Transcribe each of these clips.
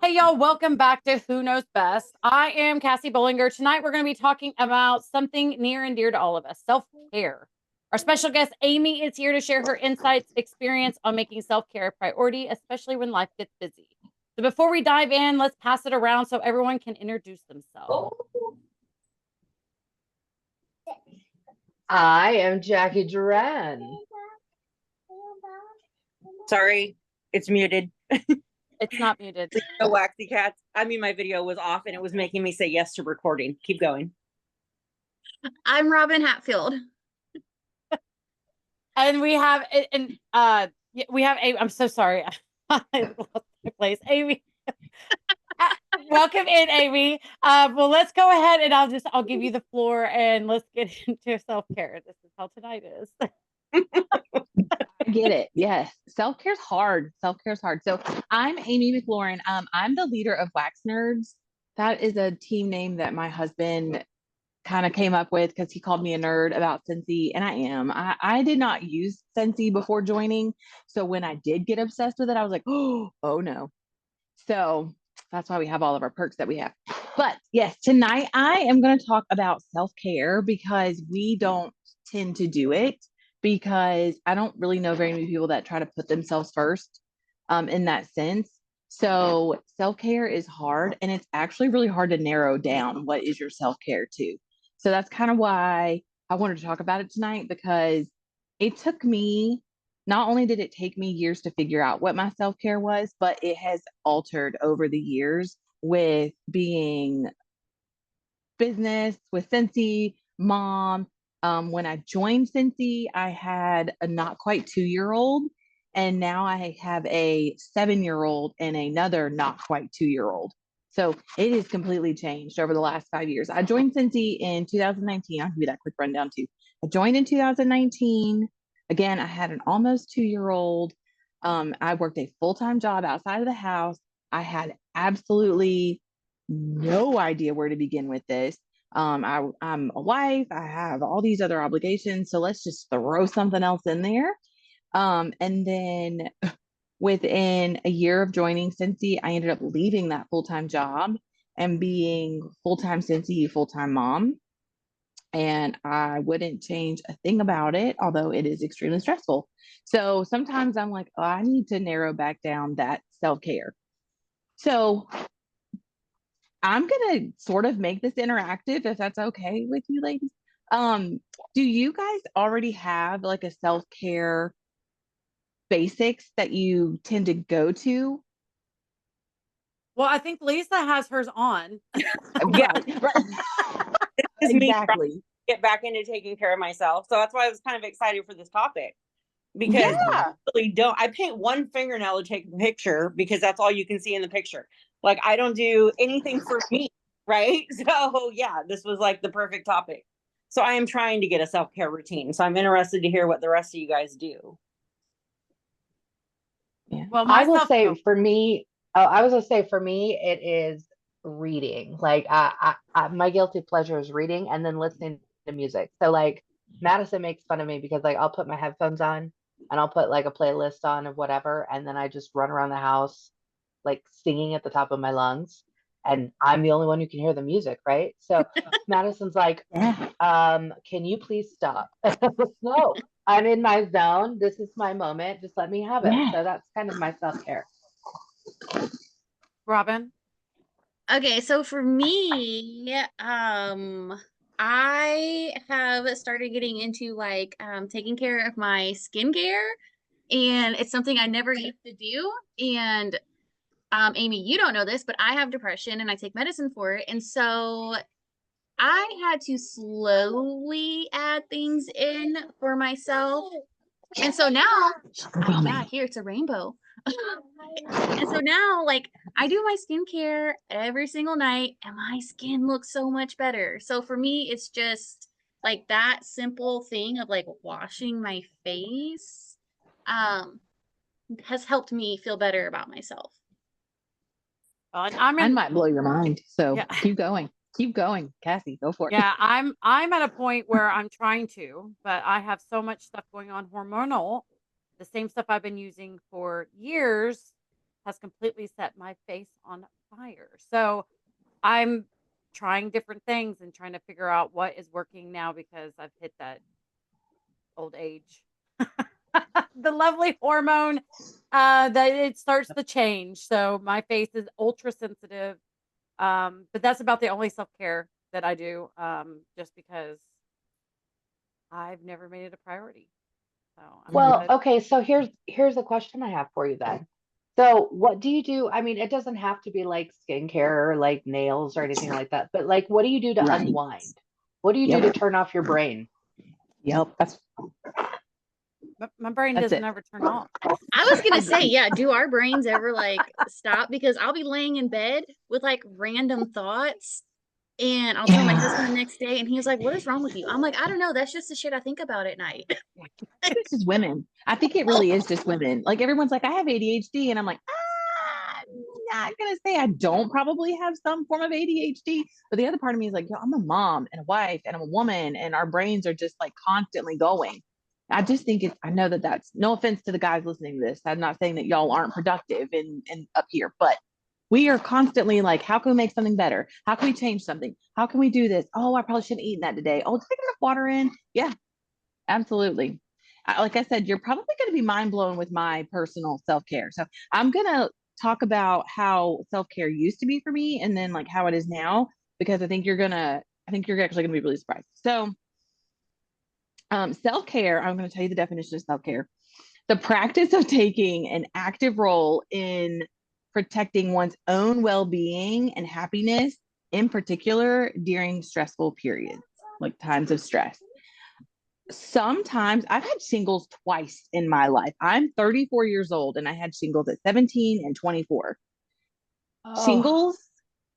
Hey, y'all, welcome back to Who Knows Best. I am Cassie Bollinger. Tonight, we're going to be talking about something near and dear to all of us, self care. Our special guest, Amy, is here to share her insights, experience on making self care a priority, especially when life gets busy. So, before we dive in, let's pass it around so everyone can introduce themselves. I am Jacqui Duran. Sorry, it's muted. It's not muted. The WaxyCat. My video was off and it was making me say yes to recording. Keep going. I'm Robin Hatfield. And we have, I'm so sorry. I lost my place. Amy. Welcome in, Amy. Well, let's go ahead and I'll give you the floor and let's get into self-care. This is how tonight is. I get it. Yes. Self-care is hard. Self-care is hard. So I'm Amy McLaurin. I'm the leader of Wax Nerds. That is a team name that my husband kind of came up with because he called me a nerd about Scentsy, and I am. I did not use Scentsy before joining. So when I did get obsessed with it, I was like, oh no. So that's why we have all of our perks that we have. But yes, tonight I am going to talk about self-care because we don't tend to do it because I don't really know very many people that try to put themselves first in that sense. So self-care is hard and it's actually really hard to narrow down what is your self-care to. So that's kind of why I wanted to talk about it tonight because it took me not only did it take me years to figure out what my self care was, but it has altered over the years with being business, with Scentsy, mom. When I joined Scentsy, I had a not quite 2 year old, and now I have a 7 year old and another not quite 2 year old. So it has completely changed over the last 5 years. I joined Scentsy in 2019. I'll give you that quick rundown too. I joined in 2019. Again, I had an almost 2 year old. I worked a full time job outside of the house. I had absolutely no idea where to begin with this. I'm a wife. I have all these other obligations. So let's just throw something else in there. And then within a year of joining Scentsy, I ended up leaving that full time job and being full time Scentsy, full time mom. And I wouldn't change a thing about it, although it is extremely stressful. So sometimes I'm like, oh, I need to narrow back down that self care. So I'm gonna sort of make this interactive if that's okay with you ladies. Um, do you guys already have like a self-care basics that you tend to go to? Well, I think Lisa has hers on. Yeah. Right. This is me trying Exactly. to get back into taking care of myself. So that's why I was kind of excited for this topic. Because Yeah. I really don't. I paint one fingernail to take a picture because that's all you can see in the picture. Like I don't do anything for me, right? So yeah, this was like the perfect topic. So I am trying to get a self-care routine. So I'm interested to hear what the rest of you guys do. Yeah. Well, I will myself, say oh, for me, I was gonna say for me, it is reading. Like my guilty pleasure is reading and then listening to music. So like Madison makes fun of me because like I'll put my headphones on and I'll put like a playlist on of whatever, and then I just run around the house like singing at the top of my lungs, and I'm the only one who can hear the music, right? So Madison's like, yeah. can you please stop? No, I'm in my zone. This is my moment. Just let me have it. Yeah. So that's kind of my self care. Robin. Okay, so for me, I have started getting into like taking care of my skincare, and it's something I never used to do. And Amy, you don't know this, but I have depression and I take medicine for it. And so I had to slowly add things in for myself. And so now, yeah, here it's a rainbow. And so now, like, I do my skincare every single night, and my skin looks so much better. So for me, it's just like that simple thing of like washing my face, um, has helped me feel better about myself. And I'm Mine in, might blow your mind. So yeah. keep going. Keep going, Cassie. Go for it. Yeah, I'm at a point where I'm trying to, but I have so much stuff going on hormonal, the same stuff I've been using for years. has completely set my face on fire. So I'm trying different things and trying to figure out what is working now because I've hit that old age. The lovely hormone that it starts to change. So my face is ultra sensitive. But that's about the only self-care that I do, just because I've never made it a priority. So I'm Well, good. okay, so here's a question I have for you then. So what do you do? I mean, it doesn't have to be like skincare or like nails or anything like that, but like what do you do to Right. unwind? What do you do to turn off your brain? Yep. My brain That's doesn't it. ever turn off. I was gonna say, yeah, do our brains ever like stop? Because I'll be laying in bed with like random thoughts and I'll tell my husband the next day and he's like, what is wrong with you? I'm like, I don't know. That's just the shit I think about at night. It's just women. I think it really is just women. Like everyone's like, I have ADHD. And I'm like, I'm not going to say I don't probably have some form of ADHD. But the other part of me is like, yo, I'm a mom and a wife and I'm a woman and our brains are just like constantly going. I just think I know that's no offense to the guys listening to this. I'm not saying that y'all aren't productive and up here, but we are constantly like, how can we make something better? How can we change something? How can we do this? Oh, I probably shouldn't eat that today. Oh, did I get enough water in? Yeah, absolutely. Like I said, you're probably going to be mind blown with my personal self-care. So I'm going to talk about how self-care used to be for me and then like how it is now, because I think you're actually going to be really surprised. So self-care, I'm going to tell you the definition of self-care. The practice of taking an active role in protecting one's own well-being and happiness, in particular during stressful periods, like times of stress. Sometimes I've had shingles twice in my life. I'm 34 years old and I had shingles at 17 and 24. Oh, Shingles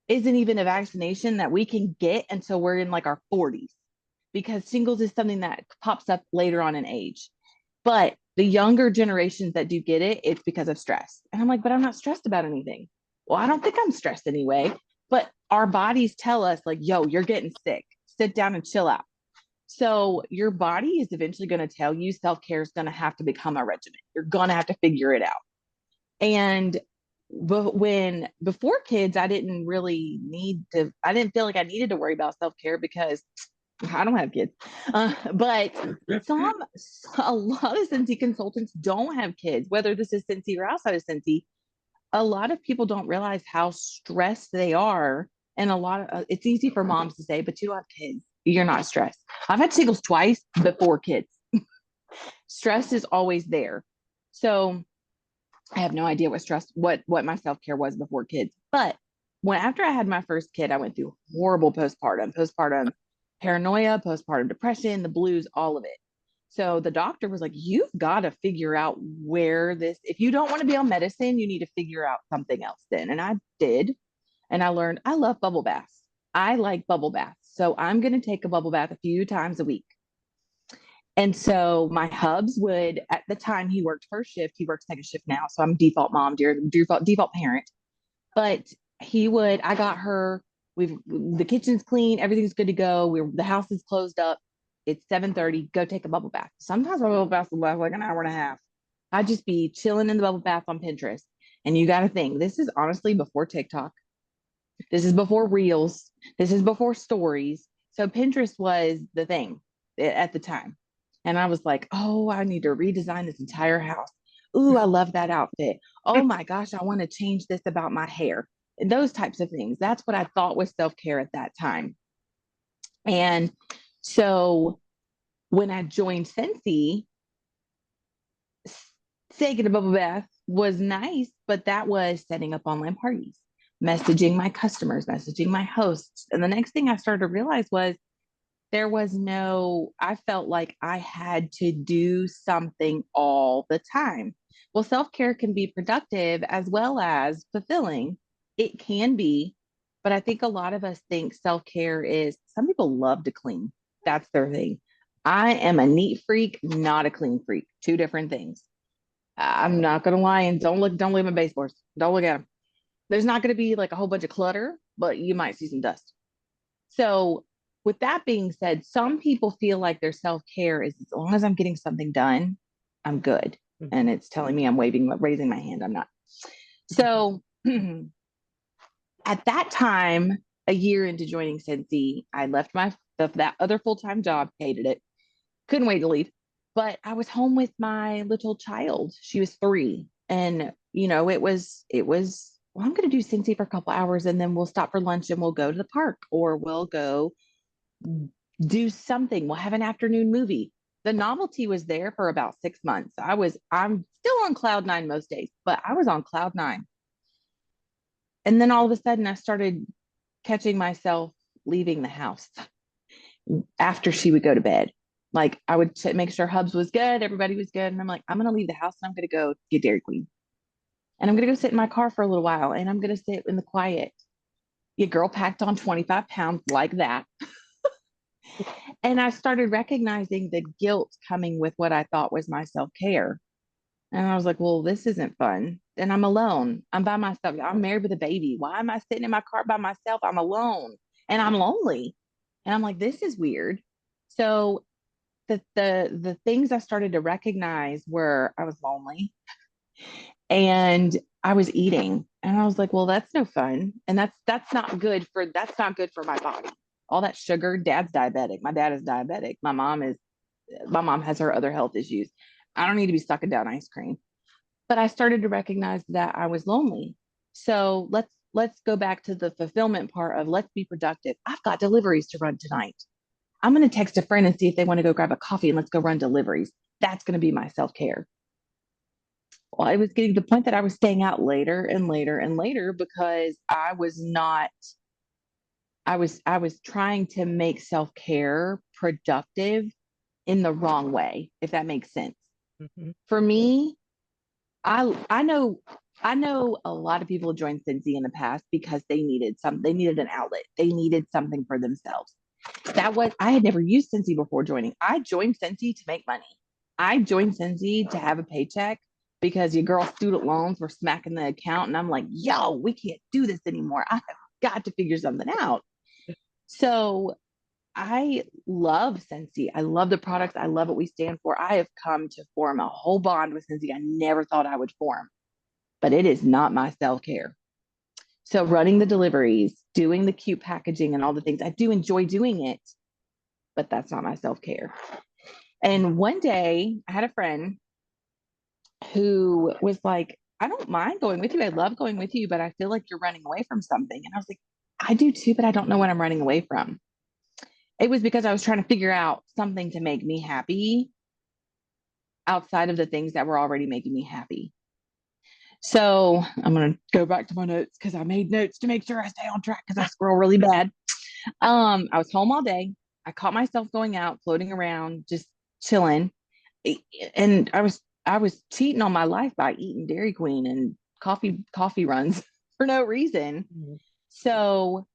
isn't even a vaccination that we can get until we're in like our 40s, because shingles is something that pops up later on in age. But the younger generations that do get it, it's because of stress. And I'm like, but I'm not stressed about anything. Well, I don't think I'm stressed anyway. But our bodies tell us like, yo, you're getting sick. Sit down and chill out. So your body is eventually going to tell you self-care is going to have to become a regimen. You're going to have to figure it out. And before kids, I didn't feel like I needed to worry about self-care because I don't have kids. But a lot of Scentsy consultants don't have kids, whether this is Scentsy or outside of Scentsy. A lot of people don't realize how stressed they are. And it's easy for moms to say, but you have kids, you're not stressed. I've had shingles twice before kids. Stress is always there. So I have no idea what my self-care was before kids. But after I had my first kid, I went through horrible postpartum paranoia, postpartum depression, the blues, all of it. So the doctor was like, you've got to figure out if you don't want to be on medicine, you need to figure out something else then. And I did. And I learned I love bubble baths. I like bubble baths. So I'm going to take a bubble bath a few times a week. And so my hubs at the time he worked first shift, he works second shift now. So I'm default mom, default parent. But I got her, the kitchen's clean, everything's good to go. The house is closed up. It's 7:30, go take a bubble bath. Sometimes my bubble bath will last like an hour and a half. I'd just be chilling in the bubble bath on Pinterest. And you got to think, this is honestly before TikTok. This is before Reels. This is before stories. So Pinterest was the thing at the time. And I was like, oh, I need to redesign this entire house. Ooh, I love that outfit. Oh my gosh, I want to change this about my hair. And those types of things. That's what I thought was self-care at that time. And so when I joined Scentsy, taking a bubble bath was nice, but that was setting up online parties, messaging my customers, messaging my hosts. And the next thing I started to realize was I felt like I had to do something all the time. Well, self-care can be productive as well as fulfilling. It can be, but I think a lot of us think self-care is, some people love to clean. That's their thing. I am a neat freak, not a clean freak. Two different things. I'm not going to lie, and don't look at my baseboards. Don't look at them. There's not going to be like a whole bunch of clutter, but you might see some dust. So with that being said, some people feel like their self-care is, as long as I'm getting something done, I'm good. And it's telling me I'm raising my hand. I'm not. So at that time, a year into joining Scentsy, I left that other full-time job, hated it, couldn't wait to leave. But I was home with my little child. She was 3. And, it was, well, I'm going to do Scentsy for a couple hours and then we'll stop for lunch and we'll go to the park or we'll go do something. We'll have an afternoon movie. The novelty was there for about 6 months. I'm still on cloud 9 most days, but I was on cloud 9. And then all of a sudden I started catching myself leaving the house after she would go to bed. Like I would make sure Hubs was good, everybody was good. And I'm like, I'm going to leave the house and I'm going to go get Dairy Queen. And I'm going to go sit in my car for a little while and I'm going to sit in the quiet. Your girl packed on 25 pounds like that. And I started recognizing the guilt coming with what I thought was my self-care. And I was like, well, this isn't fun. And I'm alone. I'm by myself. I'm married with a baby. Why am I sitting in my car by myself? I'm alone and I'm lonely. And I'm like, this is weird. So the things I started to recognize were I was lonely and I was eating. And I was like, well, that's no fun. And that's not good for my body. All that sugar, dad's diabetic. My dad is diabetic. My mom has her other health issues. I don't need to be sucking down ice cream. But I started to recognize that I was lonely. So let's go back to the fulfillment part of let's be productive. I've got deliveries to run tonight. I'm going to text a friend and see if they want to go grab a coffee and let's go run deliveries. That's going to be my self-care. Well, I was getting to the point that I was staying out later and later and later because I was trying to make self-care productive in the wrong way, if that makes sense. Mhm. For me, I know a lot of people joined Scentsy in the past because they needed an outlet. They needed something for themselves. I had never used Scentsy before joining. I joined Scentsy to make money. I joined Scentsy to have a paycheck because your girl's student loans were smacking the account. And I'm like, yo, we can't do this anymore. I have got to figure something out. So I love Scentsy. I love the products. I love what we stand for. I have come to form a whole bond with Scentsy I never thought I would form, but it is not my self-care. So running the deliveries, doing the cute packaging and all the things, I do enjoy doing it, but that's not my self-care. And one day I had a friend who was like, I don't mind going with you. I love going with you, but I feel like you're running away from something. And I was like, I do too, but I don't know what I'm running away from. It was because I was trying to figure out something to make me happy outside of the things that were already making me happy. So I'm going to go back to my notes because I made notes to make sure I stay on track because I scroll really bad. I was home all day. I caught myself going out, floating around, just chilling. And I was cheating on my life by eating Dairy Queen and coffee runs for no reason. Mm-hmm. So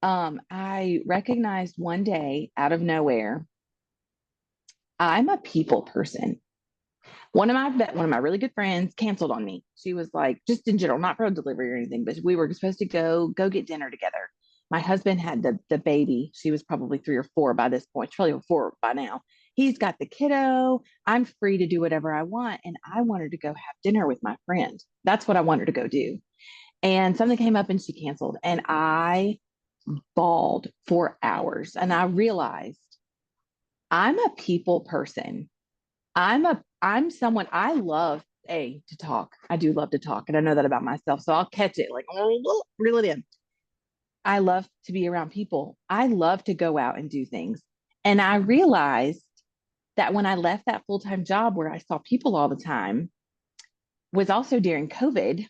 I recognized one day out of nowhere, I'm a people person. One of my really good friends canceled on me. She was like, just in general, not for a delivery or anything, but we were supposed to go get dinner together. My husband had the baby. She was probably 3 or 4 by this point. She's probably 4 by now. He's got the kiddo. I'm free to do whatever I want. And I wanted to go have dinner with my friend. That's what I wanted to go do. And something came up and she canceled. And I bawled for hours. And I realized I'm a people person. I'm someone I love to talk. I do love to talk. And I know that about myself. So I'll catch it like, reel it in. I love to be around people. I love to go out and do things. And I realized that when I left that full-time job where I saw people all the time was also during COVID.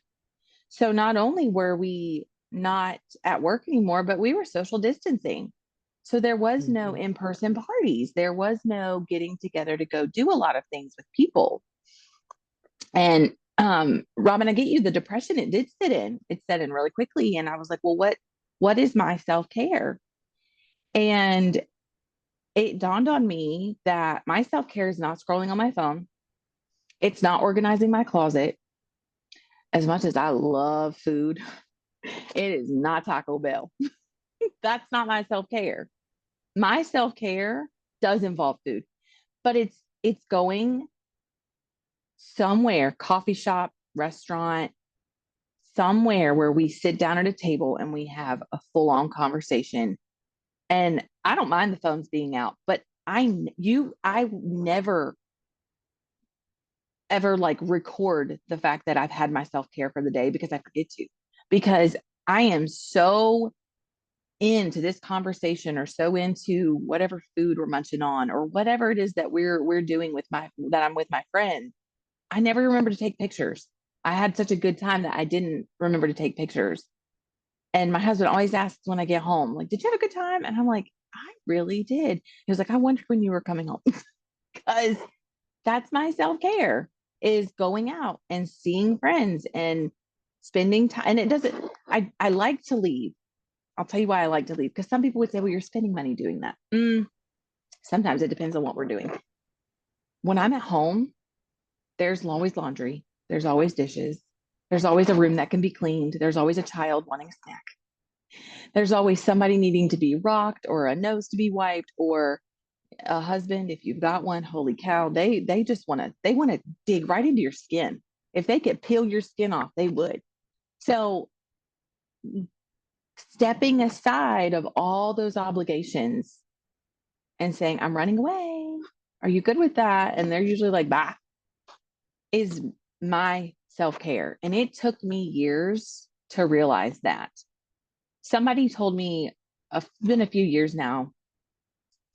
So not only were we not at work anymore, but we were social distancing. So there was no in-person parties. There was no getting together to go do a lot of things with people. And Robin, I get you, the depression it did sit in. It set in really quickly. And I was like, well, what is my self-care? And it dawned on me that my self-care is not scrolling on my phone. It's not organizing my closet. As much as I love food, it is not Taco Bell. That's not my self-care. My self-care does involve food, but it's going somewhere, coffee shop, restaurant, somewhere where we sit down at a table and we have a full-on conversation. And I don't mind the phones being out, but I never ever like record the fact that I've had my self-care for the day, because I forget to, because I am so into this conversation or so into whatever food we're munching on or whatever it is that we're doing that I'm with my friend. I never remember to take pictures. I had such a good time that I didn't remember to take pictures. And my husband always asks when I get home, like, did you have a good time? And I'm like, I really did. He was like, I wondered when you were coming home. Because that's my self-care, is going out and seeing friends and spending time. And it doesn't, I like to leave. I'll tell you why I like to leave. Because some people would say, well, you're spending money doing that. Sometimes it depends on what we're doing. When I'm at home, there's always laundry. There's always dishes. There's always a room that can be cleaned. There's always a child wanting a snack. There's always somebody needing to be rocked, or a nose to be wiped, or a husband, if you've got one, holy cow, they just want to dig right into your skin. If they could peel your skin off, they would. So stepping aside of all those obligations and saying, I'm running away. Are you good with that? And they're usually like, bah, is my self-care. And it took me years to realize that. Somebody told me, it's been a few years now,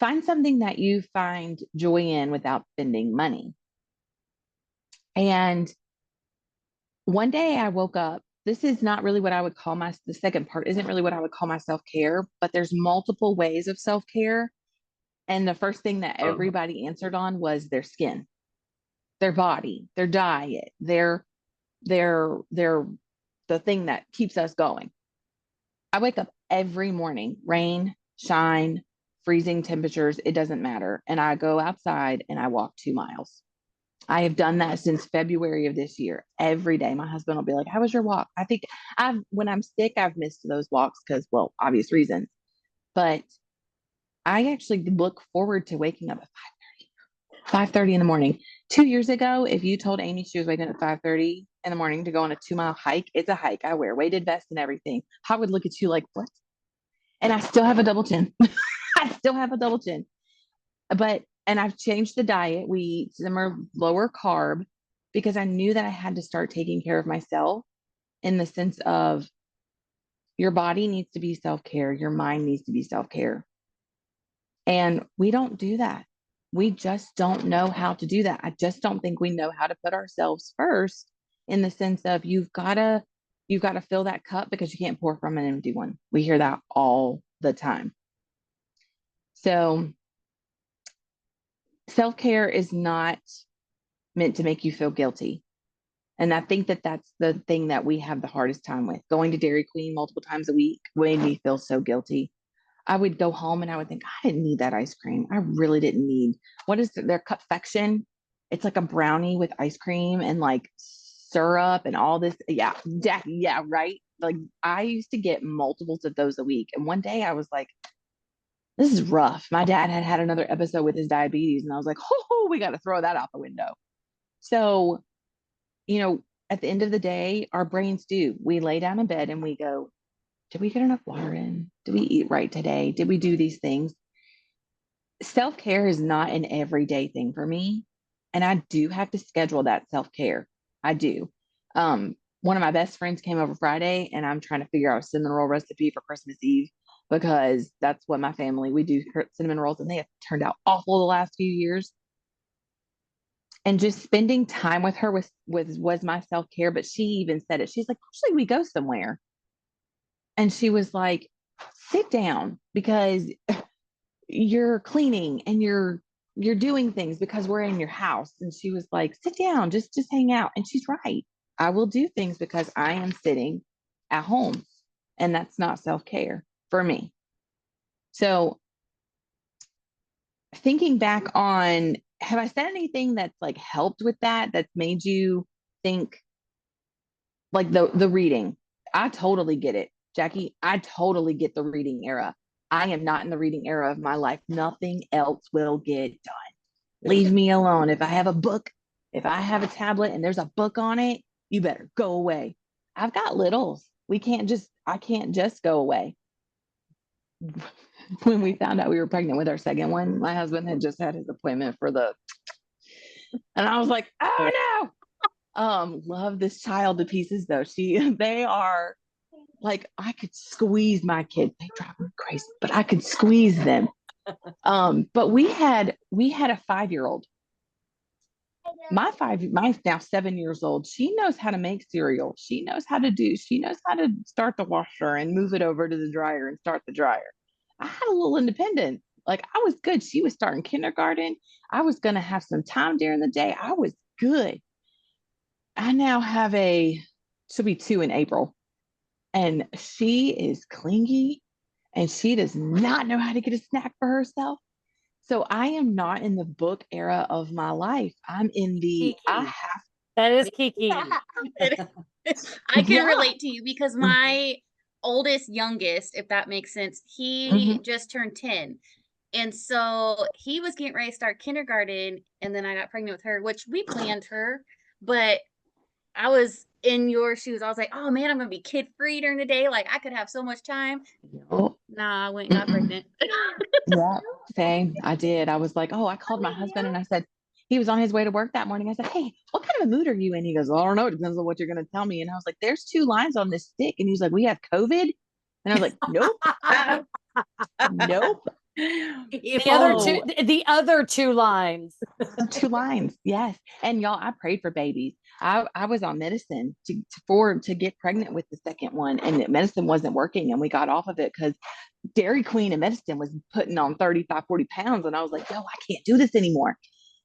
find something that you find joy in without spending money. And one day I woke up. This is not really what I would call the second part isn't really what I would call my self-care, but there's multiple ways of self-care. And the first thing that everybody answered on was their skin, their body, their diet, their the thing that keeps us going. I wake up every morning, rain, shine, freezing temperatures, it doesn't matter. And I go outside and I walk 2 miles. I have done that since February of this year. Every day, my husband will be like, how was your walk? I think when I'm sick, I've missed those walks because, well, obvious reasons. But I actually look forward to waking up at 5:30 in the morning. 2 years ago, if you told Amy she was waking up at 5:30 in the morning to go on a 2-mile hike, it's a hike. I wear weighted vest and everything. I would look at you like, what? And I still have a double chin. And I've changed the diet. We eat lower carb, because I knew that I had to start taking care of myself, in the sense of your body needs to be self-care. Your mind needs to be self-care. And we don't do that. We just don't know how to do that. I just don't think we know how to put ourselves first, in the sense of you've got to fill that cup, because you can't pour from an empty one. We hear that all the time. So self-care is not meant to make you feel guilty. And I think that that's the thing that we have the hardest time with. Going to Dairy Queen multiple times a week made me feel so guilty. I would go home and I would think, I didn't need that ice cream. I really didn't need, what is their confection? It's like a brownie with ice cream and like syrup and all this. Yeah, right. Like I used to get multiples of those a week. And one day I was like, this is rough. My dad had another episode with his diabetes, and I was like, oh, we got to throw that out the window. So, at the end of the day, our brains we lay down in bed and we go, did we get enough water in? Did we eat right today? Did we do these things? Self-care is not an everyday thing for me. And I do have to schedule that self-care. I do. One of my best friends came over Friday, and I'm trying to figure out a cinnamon roll recipe for Christmas Eve, because that's what my family, we do cinnamon rolls, and they have turned out awful the last few years. And just spending time with her was my self-care. But she even said it. She's like, usually we go somewhere. And she was like, sit down, because you're cleaning and you're doing things because we're in your house. And she was like, sit down, just hang out. And she's right. I will do things because I am sitting at home, and that's not self-care for me. So thinking back on, have I said anything that's like helped with that's made you think, like the reading? I totally get it, Jacqui. I totally get the reading era. I am not in the reading era of my life. Nothing else will get done. Leave me alone. If I have a book, if I have a tablet and there's a book on it, you better go away. I've got littles. I can't just go away. When we found out we were pregnant with our second one, my husband had just had his appointment and I was like, oh no. Love this child to pieces though. They are like, I could squeeze my kids. They drive me crazy, but I could squeeze them. But we had a 5-year-old. My now 7 years old. She knows how to make cereal. She knows how to start the washer and move it over to the dryer and start the dryer. I had a little independent. Like I was good. She was starting kindergarten. I was going to have some time during the day. I was good. I now have she'll be 2 in April, and she is clingy and she does not know how to get a snack for herself. So I am not in the book era of my life. I'm in the, Kiki. That is Kiki. I can relate to you because my youngest, if that makes sense, he just turned 10. And so he was getting ready to start kindergarten, and then I got pregnant with her, which we planned her, but I was in your shoes. I was like, oh man, I'm gonna be kid free during the day. Like I could have so much time. Nah, I went and got pregnant. Yeah, same. I did. I was like, oh, I called my husband and I said, he was on his way to work that morning. I said, hey, what kind of a mood are you in? He goes, well, I don't know. It depends on what you're going to tell me. And I was like, there's 2 lines on this stick. And he's like, we have COVID. And I was like, nope. Nope. The other 2 lines. 2 lines. Yes. And y'all, I prayed for babies. I was on medicine to get pregnant with the second one, and medicine wasn't working, and we got off of it because Dairy Queen and medicine was putting on 35, 40 pounds. And I was like, yo, I can't do this anymore.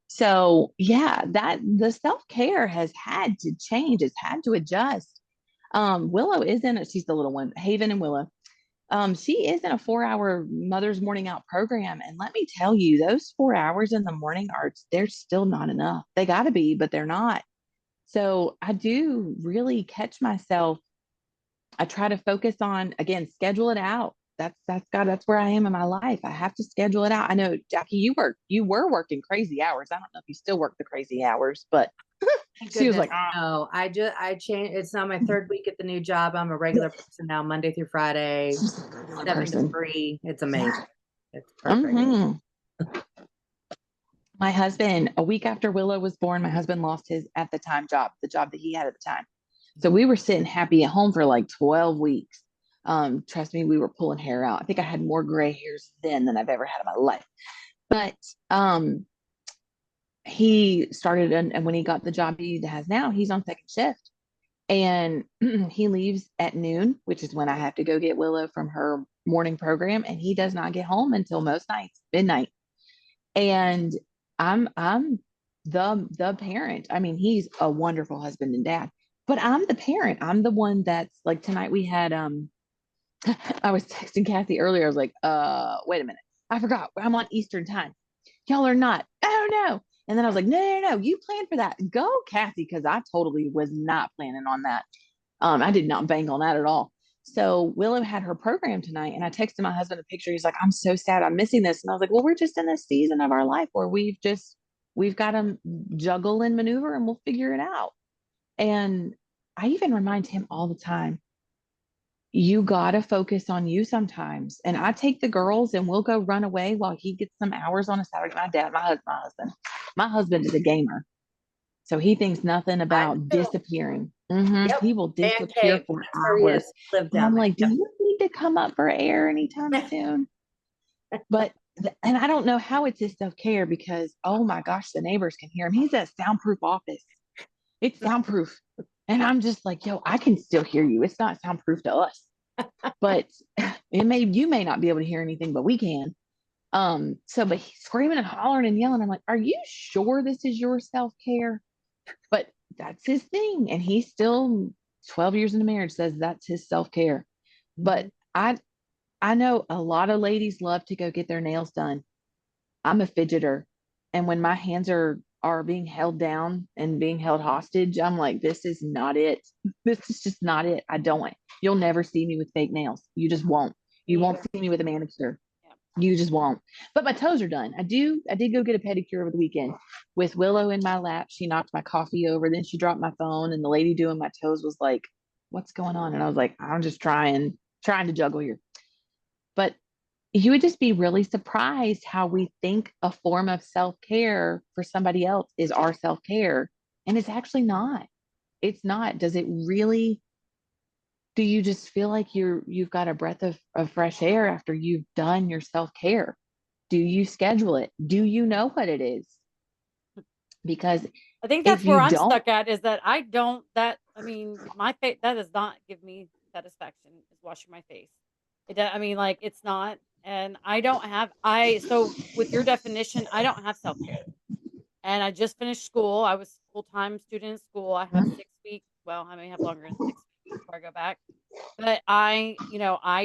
So yeah, that the self-care has had to change. It's had to adjust. Willow she's the little one, Haven and Willow. She is in a 4-hour mother's morning out program. And let me tell you, those 4 hours in the morning they're still not enough. They gotta be, but they're not. So I do really catch myself. I try to focus on, again, schedule it out. That's where I am in my life. I have to schedule it out. I know, Jacqui, you were working crazy hours. I don't know if you still work the crazy hours, but she was like, no, I changed. It's now my 3rd week at the new job. I'm a regular person now, Monday through Friday, 7 to 3. It's amazing. It's perfect. My husband, a week after Willow was born, my husband lost his at the time job, the job that he had at the time. So we were sitting happy at home for like 12 weeks. Trust me, we were pulling hair out. I think I had more gray hairs then than I've ever had in my life. But he started, and when he got the job he has now, he's on 2nd shift. And he leaves at noon, which is when I have to go get Willow from her morning program. And he does not get home until most nights, midnight. And I'm the parent. I mean, he's a wonderful husband and dad, but I'm the parent. I'm the one that's like, tonight we had, I was texting Cassie earlier. I was like, wait a minute. I forgot I'm on Eastern time. Y'all are not. Oh no. And then I was like, no, you planned for that. Go, Cassie. Cause I totally was not planning on that. I did not bank on that at all. So Willow had her program tonight, and I texted my husband a picture. He's like, I'm so sad I'm missing this. And I was like, well, we're just in this season of our life where we've got to juggle and maneuver, and we'll figure it out. And I even remind him all the time, you got to focus on you sometimes. And I take the girls and we'll go run away while he gets some hours on a Saturday. My husband is a gamer. So he thinks nothing about disappearing. Yep. He will disappear for hours. And I'm like, do you need to come up for air anytime soon? But, and I don't know how it's his self-care because, oh my gosh, the neighbors can hear him. He's at a soundproof office. It's soundproof. And I'm just like, yo, I can still hear you. It's not soundproof to us. But you may not be able to hear anything, but we can. But he's screaming and hollering and yelling. I'm like, are you sure this is your self-care? But that's his thing. And he's still 12 years into marriage, says that's his self-care. But I know a lot of ladies love to go get their nails done. I'm a fidgeter. And when my hands are being held down and being held hostage, I'm like, this is not it. This is just not it. You'll never see me with fake nails. You just won't. You won't see me with a manicure. You just won't. But my toes are done. I did go get a pedicure over the weekend with Willow in my lap. She knocked my coffee over. Then she dropped my phone, and the lady doing my toes was like, what's going on? And I was like, I'm just trying to juggle here. But you would just be really surprised how we think a form of self-care for somebody else is our self-care. And it's actually not. It's not. Does it really? Do you just feel like you've got a breath of fresh air after you've done your self-care? Do you schedule it? Do you know what it is? Because I think if that's where you I'm don't, stuck at, is that I don't, that, I mean, my face, that does not give me satisfaction, is washing my face. I mean, like, it's not, and I don't have, so with your definition, I don't have self-care. And I just finished school. I was full-time student in school. I have 6 weeks. Well, I may have longer than 6 weeks before I go back. But I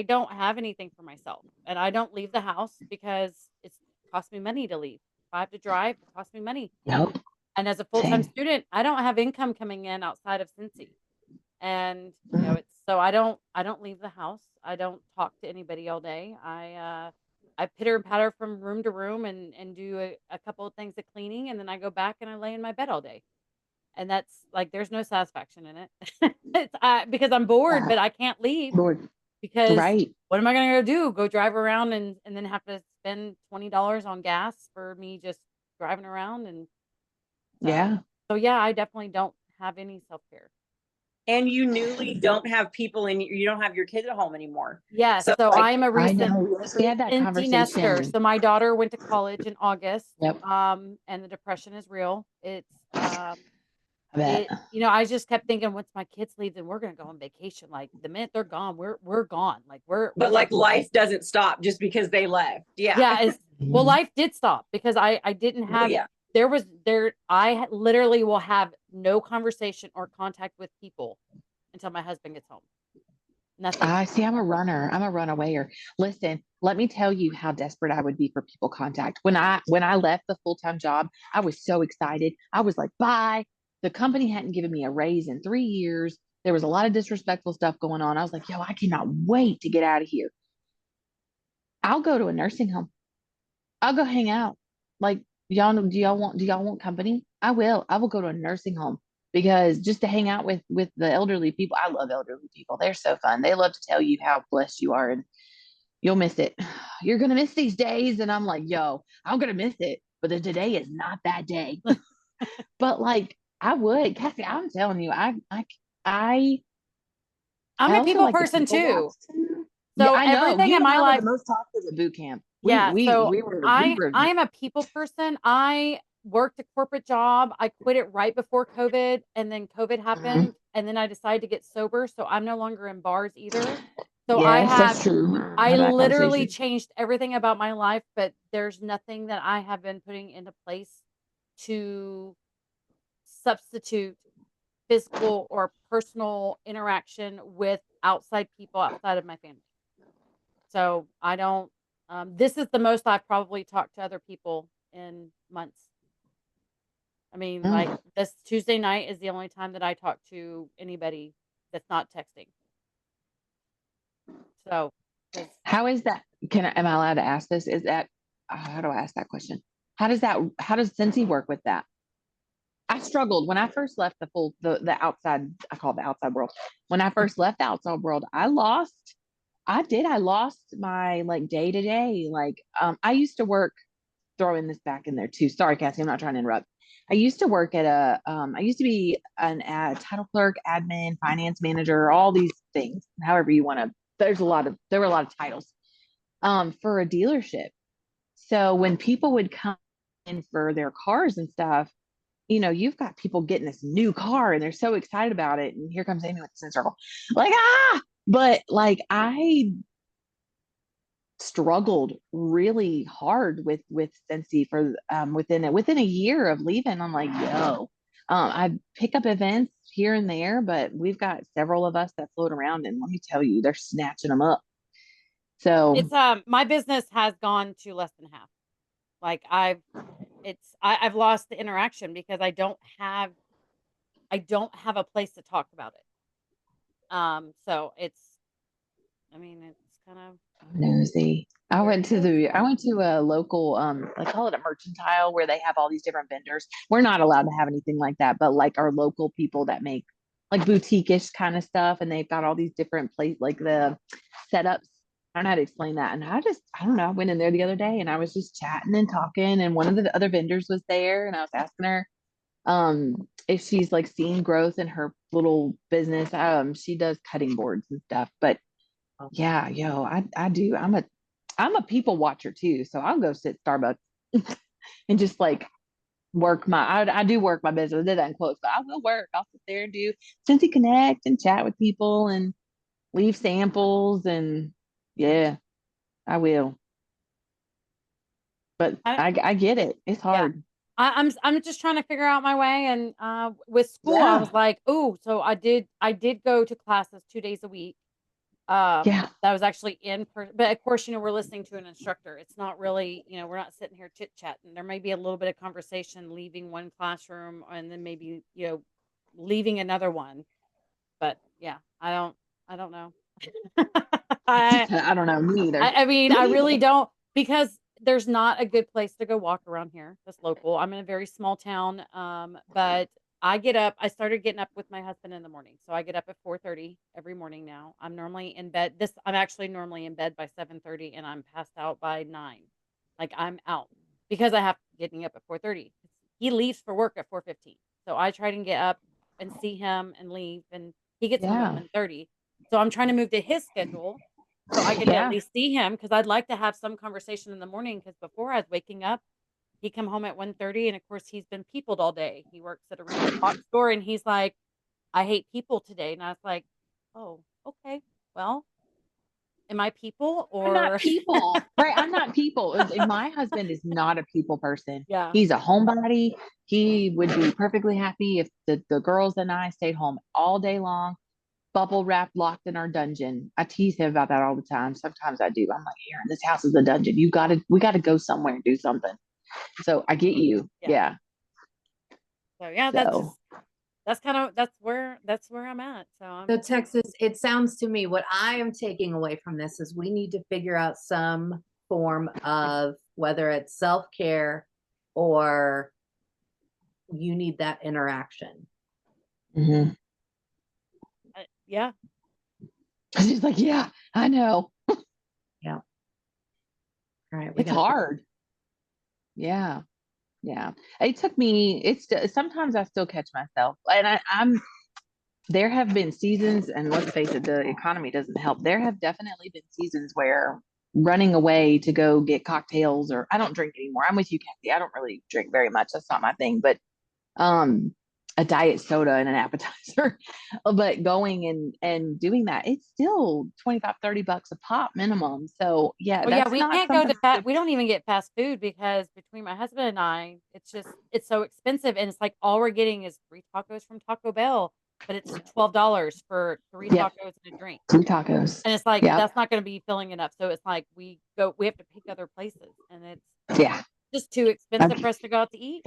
don't have anything for myself. And I don't leave the house because it's cost me money to leave. If I have to drive, it costs me money. nope, And as a full-time same. student, I don't have income coming in outside of Cincy. And it's so I don't leave the house. I don't talk to anybody all day. I pitter and patter from room to room and do a couple of things of cleaning, and then I go back and I lay in my bed all day. And that's like, there's no satisfaction in it. It's because I'm bored, but I can't leave Lord, because right. what am I going to go do? Go drive around and then have to spend $20 on gas for me just driving around? And Yeah. so yeah, I definitely don't have any self-care. And you newly don't have people you don't have your kids at home anymore. Yes. So, So like, I'm a I recent know. We had that empty nester. conversation. So my daughter went to college in August. Yep. And the depression is real. It's I bet. I just kept thinking, once my kids leave, then we're gonna go on vacation. Like, the minute they're gone, we're gone. Like, but like, life doesn't stop just because they left. Yeah. Well, life did stop because I didn't have, Yeah. I literally will have no conversation or contact with people until my husband gets home. Nothing. I see. I'm a runner. I'm a runawayer. Listen, let me tell you how desperate I would be for people contact. When I left the full-time job, I was so excited. I was like, bye. The company hadn't given me a raise in 3 years. There was a lot of disrespectful stuff going on. I was like, yo, I cannot wait to get out of here. I'll go to a nursing home. I'll go hang out. Like, y'all know, do y'all want company? I will. I will go to a nursing home because just to hang out with the elderly people. I love elderly people. They're so fun. They love to tell you how blessed you are, and you'll miss it. You're gonna miss these days. And I'm like, yo, I'm gonna miss it. But the today is not that day. But like, I would, Cassie, I'm telling you, I'm a also people like the person people too. walks too. So Yeah, I know. everything You in and my I were life, the most talked at boot camp. yeah. So We were I am a people person. I worked a corporate job. I quit it right before COVID, and then COVID happened, and then I decided to get sober. So I'm no longer in bars either. So Yes, that's true. I Had that literally conversation. changed everything about my life, but there's nothing that I have been putting into place to substitute physical or personal interaction with outside people outside of my family. So I don't, this is the most I've probably talked to other people in months. I mean, like, this Tuesday night is the only time that I talk to anybody that's not texting. So, How is that? Am I allowed to ask this? Is that, how do I ask that question? How does Cincy work with that? I struggled when I first left the outside, I call it the outside world. When I first left the outside world, I lost my like day to day. Like, I used to work, throwing this back in there too. Sorry, Cassie, I'm not trying to interrupt. I used to work at I used to be an title clerk, admin, finance manager, all these things, however you want to, there were a lot of titles, for a dealership. So when people would come in for their cars and stuff, you've got people getting this new car and they're so excited about it. And here comes Amy with the sin circle. Like, but like, I struggled really hard with Cincy for within a year of leaving. I'm like, yo, I pick up events here and there, but we've got several of us that float around, and let me tell you, they're snatching them up. So it's my business has gone to less than half. Like, I've lost the interaction because I don't have a place to talk about it. So it's kind of nosy. I went to a local, they call it a mercantile, where they have all these different vendors. We're not allowed to have anything like that, but like our local people that make like boutique-ish kind of stuff, and they've got all these different like the setups. I don't know how to explain that. And I don't know. I went in there the other day and I was just chatting and talking, and one of the other vendors was there, and I was asking her if she's like seeing growth in her little business. She does cutting boards and stuff, but yeah, I do. I'm a people watcher too, so I'll go sit Starbucks and just like work I do work my business. I did that in quotes, but I will work. I'll sit there and do Cincy Connect and chat with people and leave samples, and yeah, I will. But I get it. It's hard. I'm just trying to figure out my way, and with school, I Yeah. was like, oh, so I did go to classes 2 days a week. Yeah. That was actually in person, but of course, we're listening to an instructor. It's not really, we're not sitting here chit chatting. There may be a little bit of conversation leaving one classroom, and then maybe leaving another one. But yeah, I don't know. I don't know, me either. I mean, I really don't, because there's not a good place to go walk around here that's local. I'm in a very small town, but I started getting up with my husband in the morning. So I get up at 4:30 every morning now. I'm normally in bed. I'm actually normally in bed by 7:30, and I'm passed out by 9. Like, I'm out because I have getting up at 4:30. He leaves for work at 4:15. So I try to get up and see him and leave, and he gets home at 1:30. So I'm trying to move to his schedule so I can at least see him, because I'd like to have some conversation in the morning, because before I was waking up, he come home at 1:30, and of course he's been peopled all day. He works at a retail box store, and he's like, I hate people today. And I was like, oh, okay. Well, am I people or I'm not people? Right. I'm not people. And my husband is not a people person. Yeah. He's a homebody. He would be perfectly happy if the girls and I stayed home all day long, bubble wrapped, locked in our dungeon. I tease him about that all the time. Sometimes I do. I'm like, Aaron, this house is a dungeon. We got to go somewhere and do something. So I get you. Yeah. So yeah, that's where I'm at. So Texas, it sounds to me, what I am taking away from this is we need to figure out some form of, whether it's self-care or you need that interaction. Mm-hmm. Yeah. She's like, yeah, I know. Yeah. All right. It's hard. Yeah. Yeah. It took me, sometimes I still catch myself, and there have been seasons, and let's face it, the economy doesn't help. There have definitely been seasons where running away to go get cocktails, or I don't drink anymore. I'm with you, Cassie. I don't really drink very much. That's not my thing, but a diet soda and an appetizer, but going and doing that, it's still $25-$30 a pop minimum. So yeah, we can't go to we don't even get fast food, because between my husband and I, it's so expensive, and it's like all we're getting is 3 tacos from Taco Bell, but it's $12 for 3 tacos and a drink. 3 tacos. And it's like, that's not going to be filling enough. So it's like we have to pick other places, and it's just too expensive for us to go out to eat.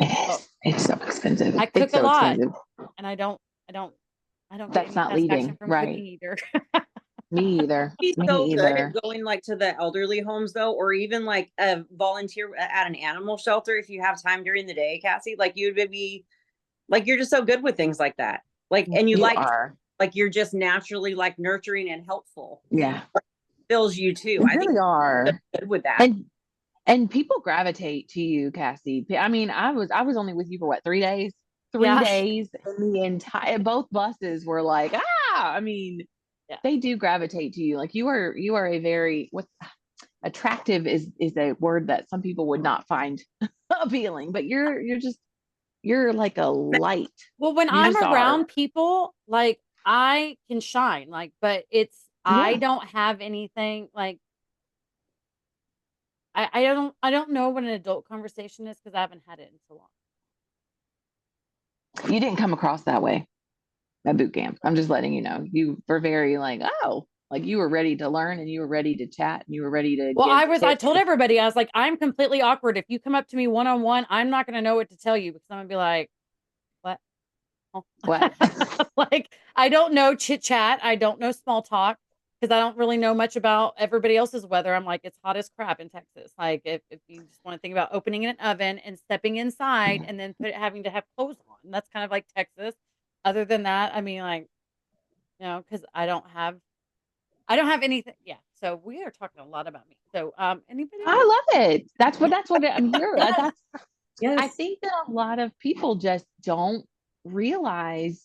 It's so expensive. I cook a lot, and I don't That's not leading, right? Either. Me either. He's so good at going like to the elderly homes though, or even like a volunteer at an animal shelter if you have time during the day, Cassie. Like you would be like, you're just so good with things like that. Like, and you are. Like you're just naturally like nurturing and helpful. Yeah. Fills you too. You really are good with that. And people gravitate to you, Cassie. I mean, I was only with you for what, 3 days? 3 days, and the entire both buses were like, I mean, they do gravitate to you. Like you are a very attractive is a word that some people would not find appealing, but you're like a light. Well, when I'm around people, like I can shine, like, but I don't have anything like. I don't know what an adult conversation is, because I haven't had it in so long. You didn't come across that way at boot camp. I'm just letting you know. You were very like, like you were ready to learn, and you were ready to chat, and you were ready to. Well, I told everybody, I was like, I'm completely awkward. If you come up to me one-on-one, I'm not going to know what to tell you, because I'm going to be like, what? Oh. What? Like, I don't know chit chat. I don't know small talk, because I don't really know much about everybody else's weather. I'm like, it's hot as crap in Texas. Like, if you just want to think about opening an oven and stepping inside and then having to have clothes on, that's kind of like Texas. Other than that, I mean, like, because I don't have anything. Yeah. So we are talking a lot about me. So, anybody else? I love it. That's what I'm here. Yes. That's Yes. I think that a lot of people just don't realize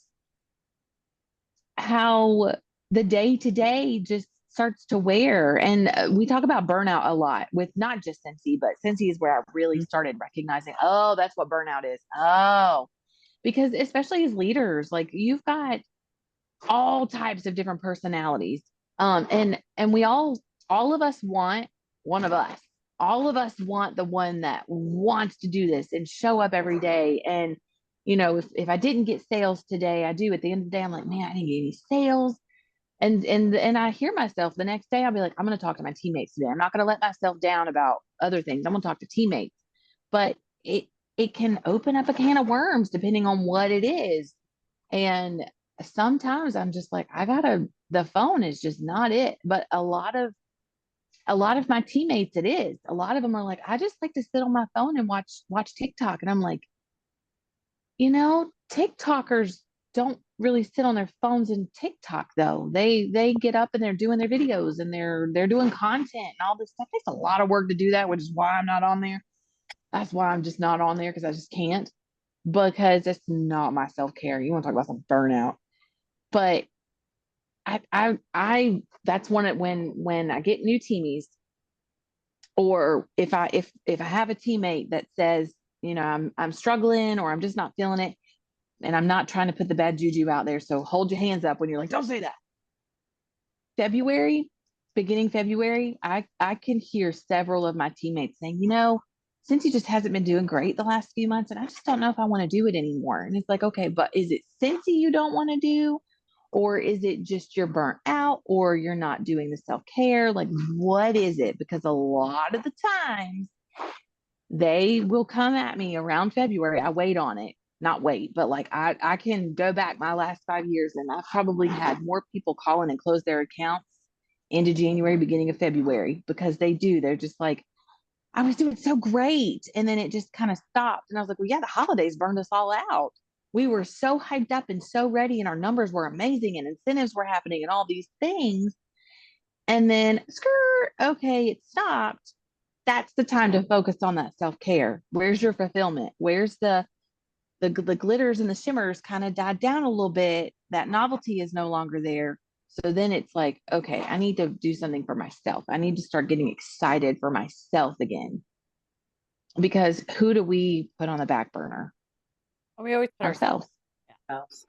how the day to day just starts to wear. And we talk about burnout a lot with not just Scentsy, but Scentsy is where I really started recognizing, oh, that's what burnout is. Oh, because especially as leaders, like you've got all types of different personalities. And we all of us want one of us. All of us want the one that wants to do this and show up every day. And, if I didn't get sales today, I do at the end of the day, I'm like, man, I didn't get any sales. And I hear myself the next day, I'll be like, I'm going to talk to my teammates today. I'm not going to let myself down about other things. I'm going to talk to teammates. But it can open up a can of worms depending on what it is. And sometimes I'm just like, the phone is just not it. But a lot of my teammates, it is. A lot of them are like, I just like to sit on my phone and watch TikTok. And I'm like, TikTokers don't really sit on their phones and TikTok though. They get up and they're doing their videos and they're doing content and all this stuff. It takes a lot of work to do that, which is why I'm not on there. That's why I'm just not on there, because I just can't, because it's not my self-care. You want to talk about some burnout. But I that's when I get new teamies, or if I have a teammate that says, I'm struggling, or I'm just not feeling it, and I'm not trying to put the bad juju out there. So hold your hands up when you're like, don't say that. Beginning February, I can hear several of my teammates saying, since he just hasn't been doing great the last few months, and I just don't know if I want to do it anymore. And it's like, okay, but is it Scentsy you don't want to do? Or is it just you're burnt out, or you're not doing the self-care? Like, what is it? Because a lot of the times they will come at me around February. I wait on it, not wait, but like I can go back my last 5 years, and I've probably had more people call in and close their accounts into January, beginning of February, because they're just like, I was doing so great. And then it just kind of stopped. And I was like, well, yeah, the holidays burned us all out. We were so hyped up and so ready, and our numbers were amazing, and incentives were happening and all these things. And then, okay, it stopped. That's the time to focus on that self-care. Where's your fulfillment? Where's the glitters and the shimmers kind of died down a little bit. That novelty is no longer there. So then it's like, okay, I need to do something for myself. I need to start getting excited for myself again. Because who do we put on the back burner? We always put ourselves.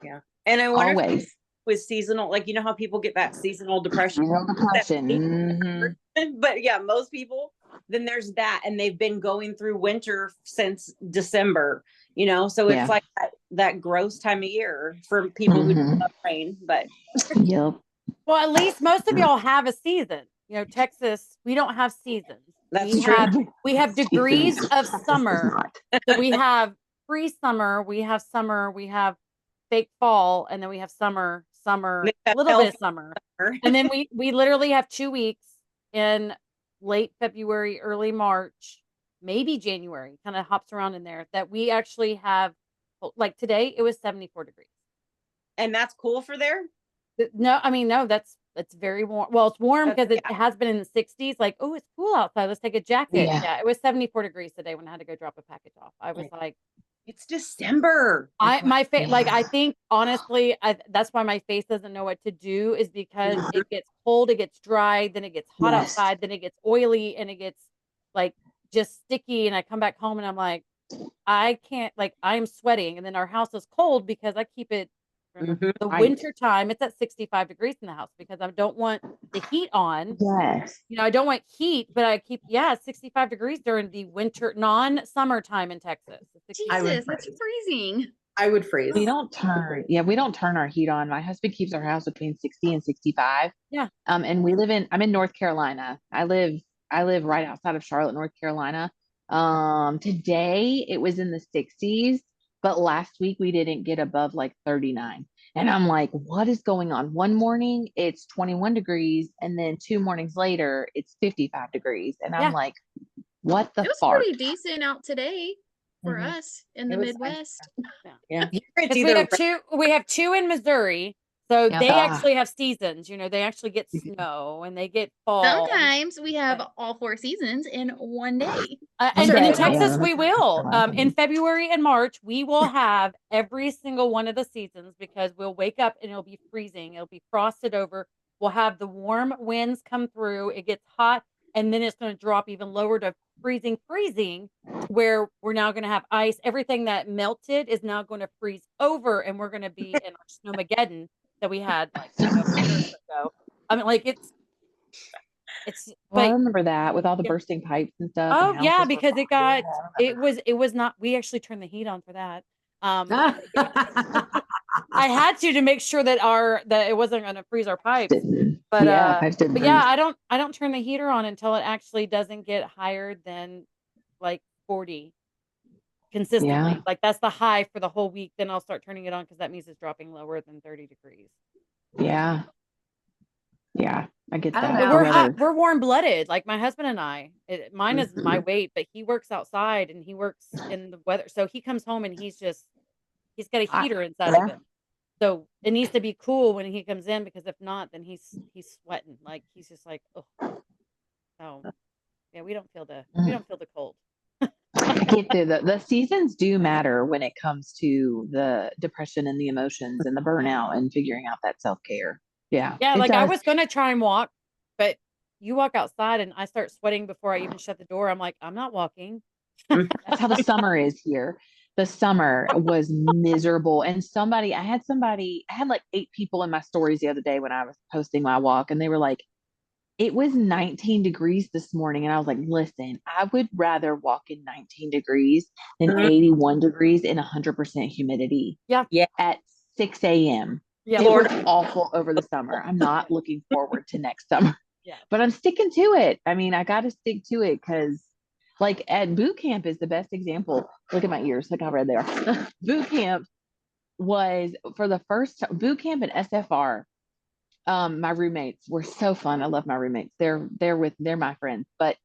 Yeah. And I wonder always if with seasonal, like, how people get that seasonal depression. Mm-hmm. But yeah, most people, then there's that, and they've been going through winter since December, so it's like that gross time of year for people who don't love rain. But yep. Well, at least most of y'all have a season. Texas, we don't have seasons. That's true. We have degrees of summer. So we have pre-summer, we have summer, we have fake fall, and then we have summer, a little bit of summer. And then we literally have 2 weeks in late February, early March, maybe January, kind of hops around in there, that we actually have, like today, it was 74 degrees. And that's cool for there? No, it's very warm. Well, it's warm because it has been in the 60s. Like, oh, it's cool outside. Let's take a jacket. Yeah, it was 74 degrees today when I had to go drop a package off. I was like, it's December. My face, like, I think honestly, that's why my face doesn't know what to do, is because it gets cold, it gets dry, then it gets hot outside, then it gets oily, and it gets like just sticky. And I come back home and I'm like, I can't, like, I'm sweating. And then our house is cold because I keep it the winter time. It's at 65 degrees in the house because I don't want the heat on. Yes. I don't want heat, but I keep 65 degrees during the winter, non-summertime in Texas. Jesus, that's freezing. I would freeze. We don't turn our heat on. My husband keeps our house between 60 and 65. Yeah. And I'm in North Carolina. I live right outside of Charlotte, North Carolina. Today it was in the 60s, but last week we didn't get above like 39. And I'm like, what is going on? One morning it's 21 degrees, and then 2 mornings later it's 55 degrees. And I'm like, what the fuck? It was pretty decent out today for us in the Midwest. Yeah. We have two in Missouri. So Yep. they Ah. actually have seasons, you know, they actually get snow and they get fall. Sometimes we have all 4 seasons in one day. And Sure. in Texas, Yeah. we will. In February and March, we will have every single one of the seasons because we'll wake up and it'll be freezing. It'll be frosted over. We'll have the warm winds come through. It gets hot, and then it's going to drop even lower to freezing, where we're now going to have ice. Everything that melted is now going to freeze over, and we're going to be in our snowmageddon that we had like years ago. I mean, like it's. Well, I But remember that with all the yeah. bursting pipes and stuff. Oh and yeah, houses were because it fire. got it was not. We actually turned the heat on for that. I had to make sure that it wasn't going to freeze our pipes. Didn't. But pipes didn't but yeah, freeze. I don't turn the heater on until it actually doesn't get higher than like 40 consistently. Yeah. Like that's the high for the whole week. Then I'll start turning it on because that means it's dropping lower than 30 degrees. Yeah. Yeah, I get I don't that. know. The We're weather. we're warm blooded, like my husband and I. Mine is my Mhm. weight, but he works outside and he works in the weather. So he comes home and he's got a heater inside of him. So it needs to be cool when he comes in because if not, then he's sweating. Like he's just like, oh. So yeah, we don't feel the cold. I get the seasons do matter when it comes to the depression and the emotions and the burnout and figuring out that self-care. Yeah. Yeah, it like I does. was gonna try and walk, but you walk outside and I start sweating before I even shut the door. I'm like, I'm not walking. That's how the summer is here. The summer was miserable. And I had like 8 people in my stories the other day when I was posting my walk, and they were like, it was 19 degrees this morning. And I was like, listen, I would rather walk in 19 degrees than 81 degrees in 100% humidity. Yeah. At 6 a.m. Yeah. It was awful over the summer. I'm not looking forward to next summer. Yeah. But I'm sticking to it. I mean, I got to stick to it because, like, at boot camp is the best example. Look at my ears. Look how red they are. Boot camp was for the first boot camp at SFR. My roommates were so fun. I love my roommates. They're my friends, but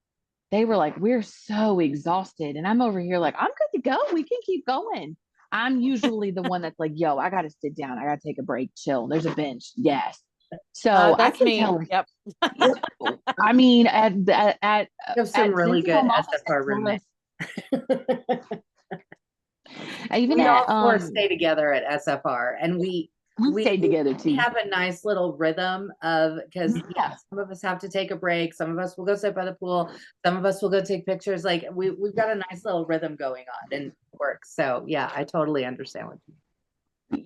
they were like, we're so exhausted. And I'm over here like, I'm good to go. We can keep going. I'm usually the one that's like, yo, I got to sit down. I got to take a break, chill. There's a bench. Yes. So that's I can me. tell. Yep. I mean, at You have some really good Sentinel Office SFR at roommates. even We at all 4 stay together at SFR, and we stayed together we too. have a nice little rhythm of because some of us have to take a break, some of us will go sit by the pool, some of us will go take pictures. Like we've got a nice little rhythm going on and work. So yeah, I totally understand what you mean.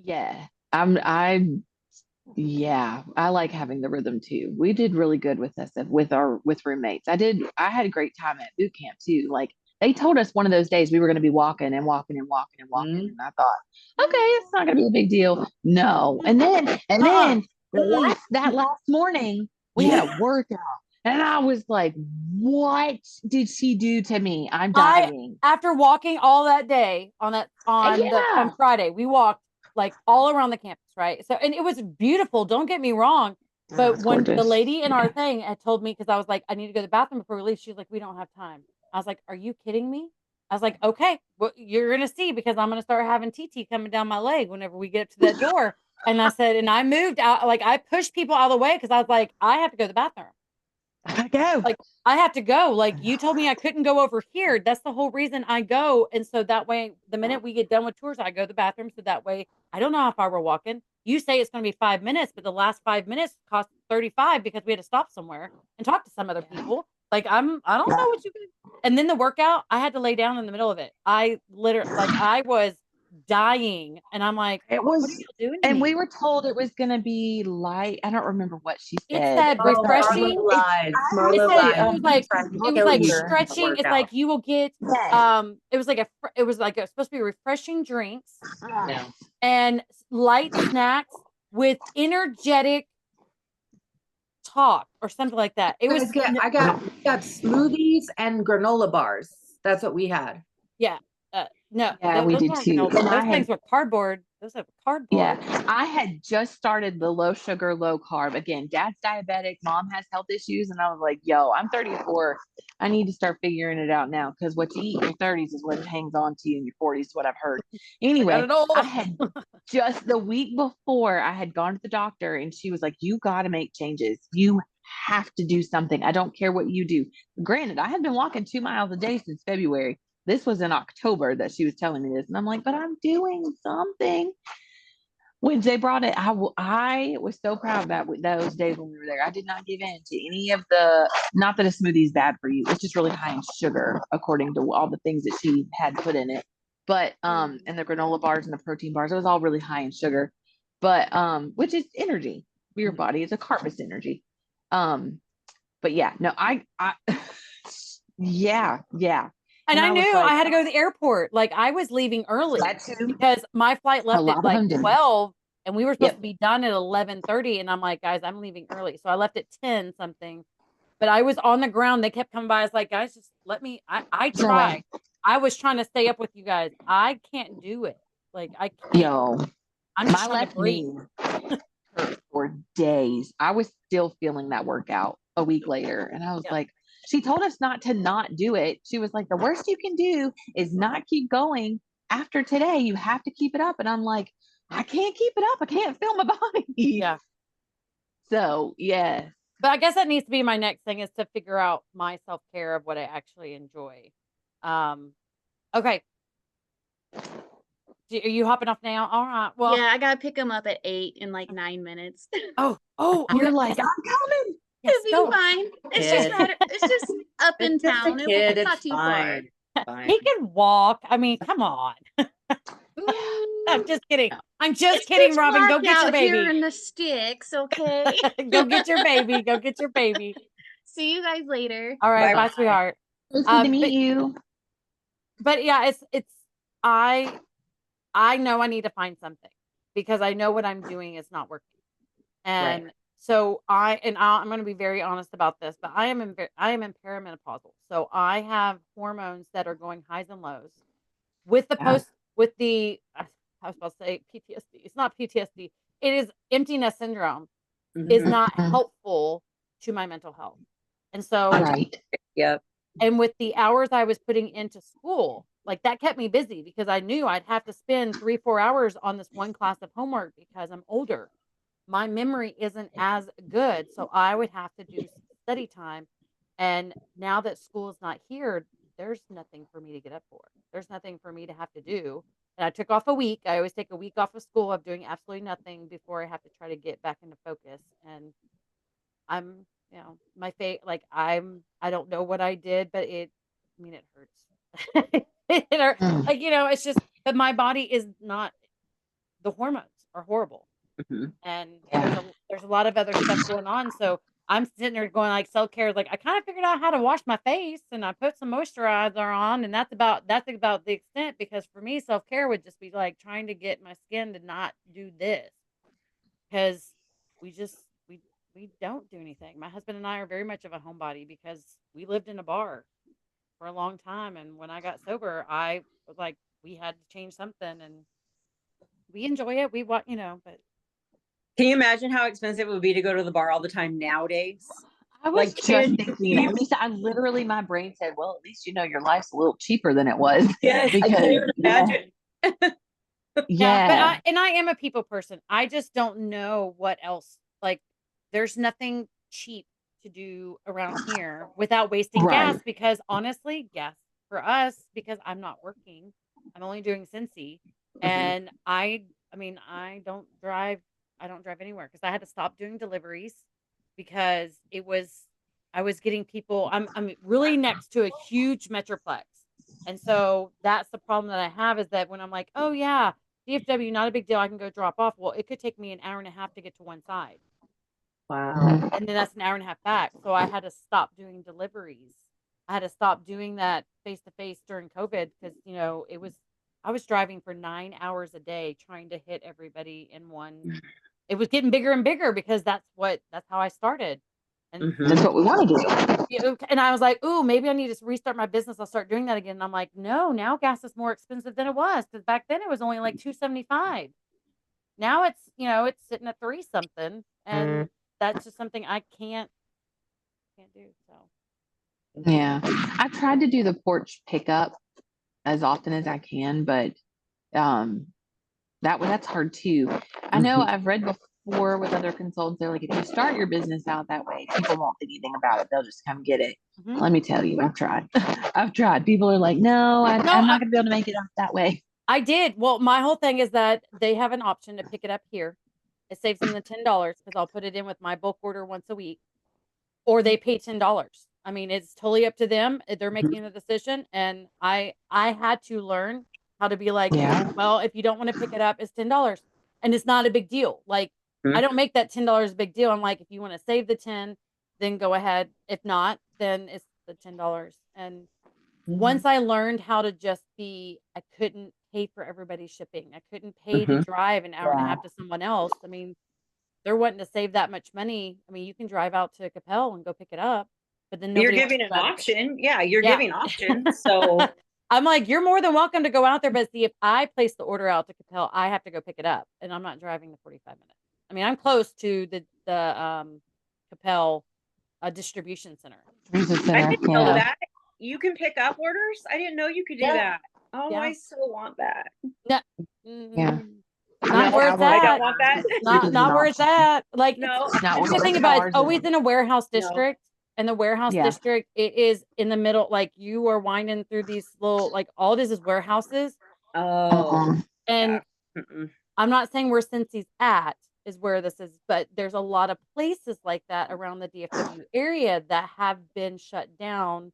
Yeah, I like having the rhythm too. We did really good with this with roommates. I had a great time at boot camp too. Like they told us one of those days we were going to be walking and walking and walking and walking, and I thought, okay, it's not going to be a big deal. No, and then that last morning we had a workout, and I was like, what did she do to me? I'm dying. After walking all that day on Friday, we walked like all around the campus, right? So, and it was beautiful. Don't get me wrong. But when the lady in our thing had told me, because I was like, I need to go to the bathroom before we leave, she's like, we don't have time. I was like, are you kidding me? I was like, okay, well, you're going to see, because I'm going to start having TT coming down my leg whenever we get up to that door. And I said, and I moved out, like I pushed people out of the way because I was like, I have to go to the bathroom. I gotta go. Like, I have to go. Like, you told me I couldn't go over here. That's the whole reason I go. And so that way, the minute we get done with tours, I go to the bathroom. So that way, I don't know how far we're walking. You say it's going to be 5 minutes, but the last 5 minutes cost 35 because we had to stop somewhere and talk to some other people. Like, I don't know what you can. And then the workout, I had to lay down in the middle of it. I literally, like, I was dying, and I'm like, it was, what are you doing? And we were told it was going to be light. I don't remember what she said. It said refreshing. It was like stretching. It's like you will get it was supposed to be refreshing drinks and light snacks with energetic talk or something like that. It was I got smoothies and granola bars. That's what we had. Yeah. No. Yeah, we did too. Those things were cardboard. those are cardboard. Yeah, I had just started the low sugar, low carb. Again, dad's diabetic, mom has health issues, and I was like, yo, I'm 34. I need to start figuring it out now, because what you eat in your 30s is what hangs on to you in your 40s, is what I've heard. Anyway, I had just the week before, I had gone to the doctor, and she was like, you got to make changes. You have to do something. I don't care what you do. Granted, I had been walking 2 miles a day since February. This was in October that she was telling me this. And I'm like, but I'm doing something. When they brought it, I was so proud that those days when we were there. I did not give in to any of the, not that a smoothie is bad for you. It's just really high in sugar, according to all the things that she had put in it. But, and the granola bars and the protein bars, it was all really high in sugar. But, which is energy. Your body is a carb energy. But yeah, no, yeah. And I knew I had to go to the airport. Like, I was leaving early because my flight left at like 12 and we were supposed to be done at 11:30. And I'm like, guys, I'm leaving early. So I left at 10 something, but I was on the ground. They kept coming by. I was like, guys, just let me, I tried. I was trying to stay up with you guys. I can't do it. Like, I can't. Yo, I'm my left knee hurt for days. I was still feeling that workout a week later. And I was like, she told us not to not do it. She was like, the worst you can do is not keep going after today. You have to keep it up. And I'm like, I can't keep it up. I can't feel my body. Yeah. So, yeah. But I guess that needs to be my next thing, is to figure out my self-care of what I actually enjoy. Okay. Are you hopping off now? All right. Well, yeah, I got to pick them up at 8 in like 9 minutes. You're like, I'm coming. Yes, It'll be fine. It's just up in It's just a town. kid, It's not it's too fine. he can walk. I mean, come on. I'm just kidding. I'm just kidding, Robin. Go get your baby. Here in the sticks, okay? Go get your baby. Go get your baby. See you guys later. All right, Bye-bye. bye, sweetheart. It's good to meet you. But yeah, I know I need to find something, because I know what I'm doing is not working. And so I'm going to be very honest about this, but I am in perimenopausal. So I have hormones that are going highs and lows with the I was about to say PTSD. It's not PTSD. It is empty nest syndrome is not helpful to my mental health. And so, and with the hours I was putting into school, like, that kept me busy, because I knew I'd have to spend 3-4 hours on this one class of homework because I'm older. My memory isn't as good. So I would have to do study time. And now that school is not here, there's nothing for me to get up for. There's nothing for me to have to do. And I took off a week. I always take a week off of school of doing absolutely nothing before I have to try to get back into focus. And I'm, my fate, like, I don't know what I did, but it hurts. It hurt. Like, it's just that my body is not, the hormones are horrible. And there's a lot of other stuff going on. So I'm sitting there going, like, self-care, like, I kind of figured out how to wash my face, and I put some moisturizer on, and that's about the extent, because for me, self-care would just be like trying to get my skin to not do this, because we don't do anything. My husband and I are very much of a homebody, because we lived in a bar for a long time, and when I got sober, I was like, we had to change something, and we enjoy it. But can you imagine how expensive it would be to go to the bar all the time nowadays? I was just thinking, at least my brain said, well, at least your life's a little cheaper than it was. Yes, because, I can't even imagine. But I am a people person. I just don't know what else. Like, there's nothing cheap to do around here without wasting gas, because honestly, gas for us, because I'm not working, I'm only doing Cincy, and I don't drive anywhere, because I had to stop doing deliveries, because I was getting people, I'm really next to a huge metroplex. And so that's the problem that I have, is that when I'm like, oh yeah, DFW, not a big deal, I can go drop off. Well, it could take me an hour and a half to get to one side. Wow. And then that's an hour and a half back. So I had to stop doing deliveries. I had to stop doing that face-to-face during COVID, because, I was driving for 9 hours a day trying to hit everybody in one. It was getting bigger and bigger, because that's how I started. And that's what we want to do. And I was like, ooh, maybe I need to restart my business. I'll start doing that again. And I'm like, no, now gas is more expensive than it was, because back then it was only like $2.75. Now it's, it's sitting at 3 something, and that's just something I can't do. So Yeah. I've tried to do the porch pickup as often as I can, but that's hard too. I know I've read before with other consultants, they're like, if you start your business out that way, people won't think anything about it. They'll just come get it. Let me tell you, I've tried. I've tried. People are like, no, I'm not gonna be able to make it up that way. I did. Well, my whole thing is that they have an option to pick it up here. It saves them the $10 because I'll put it in with my bulk order once a week, or they pay $10. I mean, it's totally up to them. They're making the decision, and I had to learn how to be like, well, if you don't want to pick it up, it's $10, and it's not a big deal. Like, I don't make that $10 a big deal. I'm like, if you want to save the 10, then go ahead. If not, then it's the $10. And once I learned how to just be, I couldn't pay for everybody's shipping. I couldn't pay to drive an hour and a half to someone else. I mean, they're wanting to save that much money. I mean, you can drive out to Capel and go pick it up, but then You're nobody wants giving to an drive it. option. Yeah, you're giving options. So I'm like, you're more than welcome to go out there, but see, if I place the order out to Capel, I have to go pick it up, and I'm not driving the 45 minutes. I mean, I'm close to the Capel distribution center. I didn't know that. You can pick up orders? I didn't know you could do that. Oh, Yeah. I so want that. No, Yeah. not where it's I at. don't want that. Not where it's at. Like, No. here's the thing about it, it's always in a warehouse district. And the warehouse district, it is in the middle. Like, you are winding through these little, like, all it is warehouses. Oh. And I'm not saying where Cincy's at is where this is, but there's a lot of places like that around the DFW area that have been shut down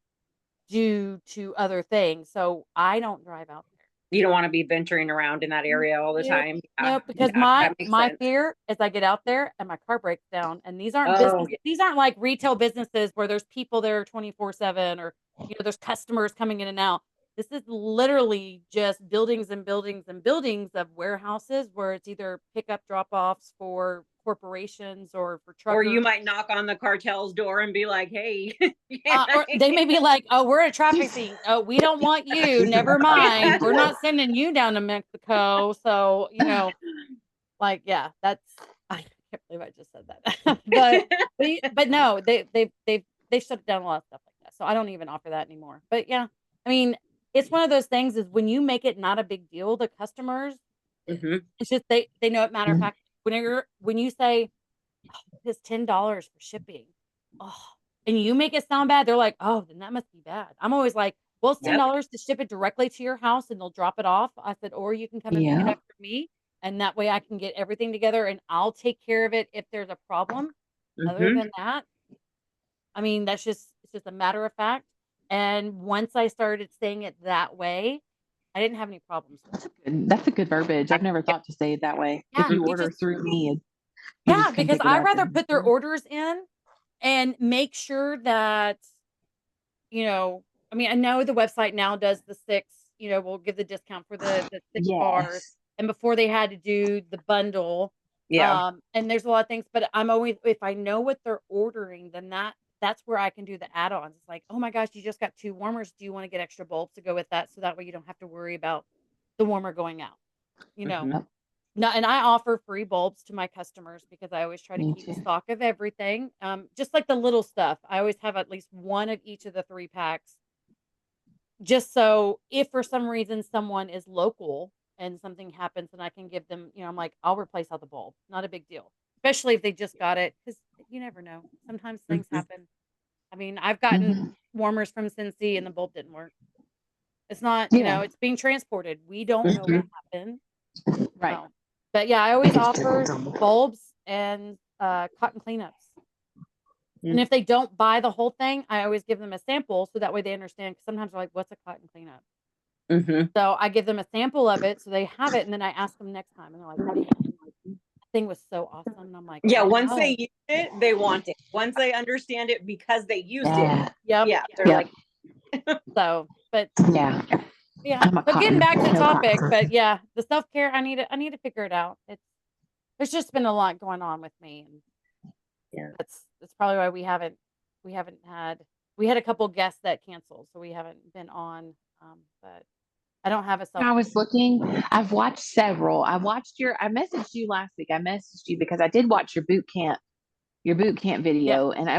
due to other things. So I don't drive out there. You don't want to be venturing around in that area all the time. No, because my fear is I get out there and my car breaks down. And these aren't these aren't like retail businesses where there's people there 24/7, or there's customers coming in and out. This is literally just buildings and buildings and buildings of warehouses where it's either pickup drop-offs for corporations or for truckers. Or you might knock on the cartel's door and be like, hey. Or they may be like, oh, we're a traffic scene. Oh, we don't want you. Never mind. We're not sending you down to Mexico. So, like, yeah, that's, I can't believe I just said that. but no, they shut down a lot of stuff like that. So I don't even offer that anymore. But yeah, I mean, it's one of those things is when you make it not a big deal, the customers, it's just, they know it. Matter of fact, when you say, oh, it's $10 for shipping, and you make it sound bad, they're like, oh, then that must be bad. I'm always like, well, it's $10 to ship it directly to your house and they'll drop it off. I said, or you can come and pick it up for me. And that way I can get everything together and I'll take care of it if there's a problem. Other than that, I mean, it's just a matter of fact. And once I started saying it that way, I didn't have any problems with it. That's a good verbiage. I've never thought to say it that way. Yeah, if you order through me. Because I'd rather put their orders in and make sure that, I mean, I know the website now does the 6, we'll give the discount for the 6 bars. And before they had to do the bundle. Yeah. And there's a lot of things, but I'm always, if I know what they're ordering, then that's where I can do the add-ons. It's like, oh my gosh, you just got 2 warmers. Do you want to get extra bulbs to go with that? So that way you don't have to worry about the warmer going out, No, and I offer free bulbs to my customers because I always try to keep stock of everything. Just like the little stuff. I always have at least one of each of the 3 packs. Just so if for some reason someone is local and something happens and I can give them, I'm like, I'll replace out the bulb. Not a big deal. Especially if they just got it. Because you never know. Sometimes things happen. I mean, I've gotten warmers from Cincy and the bulb didn't work. It's not, it's being transported. We don't know what happened. Right. So, but yeah, I always offer bulbs and cotton cleanups. And if they don't buy the whole thing, I always give them a sample so that way they understand. Because sometimes they're like, what's a cotton cleanup? So I give them a sample of it so they have it. And then I ask them next time. And they're like, man, that thing was so awesome. And I'm like, yeah, once they use it, they want it. Once they understand it because they used it. Yep. Yeah. They're like, so, but yeah. But getting back to the topic, but yeah, the self-care, I need to figure it out. There's just been a lot going on with me, and that's probably why we had a couple guests that canceled, so we haven't been on. But I don't have a self. I was looking, I've watched several. I messaged you last week. I messaged you because I did watch your boot camp video, and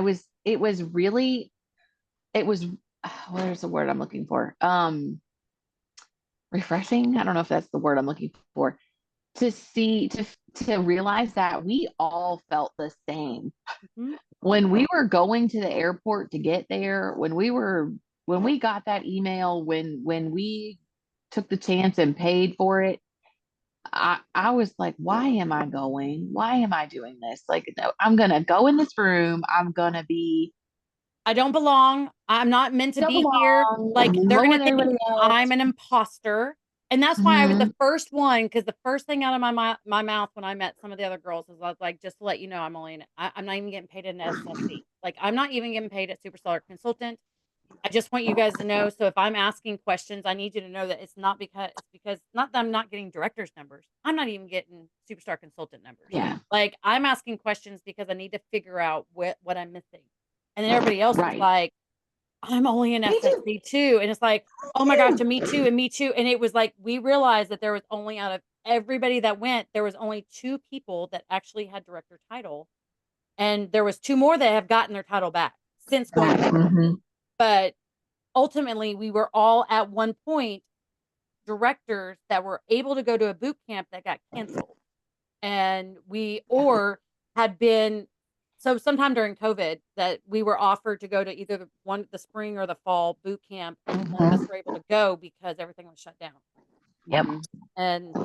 it was really, where's the word I'm looking for? Refreshing. I don't know if that's the word I'm looking for, to see, to realize that we all felt the same. Mhm. When we were going to the airport to get there, when we got that email, when we took the chance and paid for it, I was like, why am I going? Why am I doing this? Like, no, I'm gonna go in this room. I don't belong. I'm not meant to Don't be here. belong. Like, they're Lower gonna think everybody else. I'm an imposter. And that's why I was Mhm. the first one, because the first thing out of my mouth when I met some of the other girls was, I was like, just to let you know, I'm not even getting paid an SLC. Like, I'm not even getting paid at Superstar Consultant. I just want you guys to know. So if I'm asking questions, I need you to know that it's because not that I'm not getting director's numbers. I'm not even getting Superstar Consultant numbers. Yeah. Like, I'm asking questions because I need to figure out what I'm missing. And then everybody else is Right. like, I'm only an Me too. SSC too. And it's like, oh my gosh, and me too, and me too. And it was like, we realized that there was only, out of everybody that went, there was only 2 people that actually had director title. And there was 2 more that have gotten their title back since going. Mhm. But ultimately, we were all at one point directors that were able to go to a boot camp that got canceled. And or had been, so sometime during COVID, that we were offered to go to either the spring or the fall boot camp, and none of us were able to go because everything was shut down. Yep. And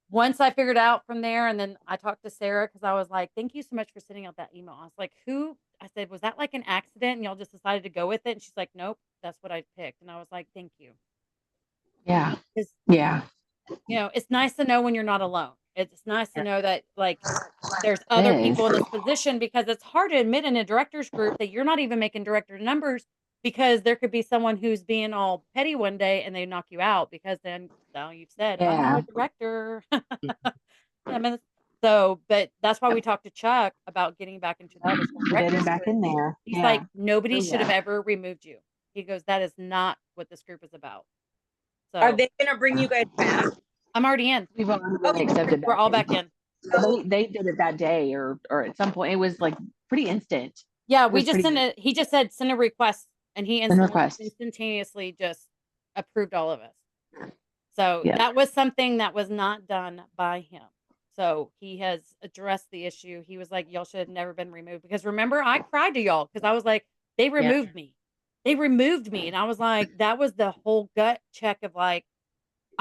once I figured out from there, and then I talked to Sarah, because I was like, thank you so much for sending out that email. I was like, I said, was that like an accident and y'all just decided to go with it? And she's like, nope, that's what I picked. And I was like, thank you. Yeah. 'Cause, Yeah. it's nice to know when you're not alone. It's nice to know that, like, there's other people in this position, because it's hard to admit in a director's group that you're not even making director numbers, because there could be someone who's being all petty one day and they knock you out, because then now you've said, I'm not a director. I mean, but that's why we talked to Chuck about getting back into the Getting director's back group. in there. He's Yeah. like, nobody Oh, should have yeah. ever removed you. He goes, that is not what this group is about. Are So they gonna bring you guys back? I'm already in. We've already been accepted. We're all back in. They did it that day, or at some point. It was like pretty instant. Yeah, It we was just pretty sent it. He just said send a request, and he Send a request. instantaneously just approved all of us. So Yeah. that was something that was not done by him. So he has addressed the issue. He was like, y'all should have never been removed, because remember, I cried to y'all because I was like, they removed me. They removed me. And I was like, that was the whole gut check of like,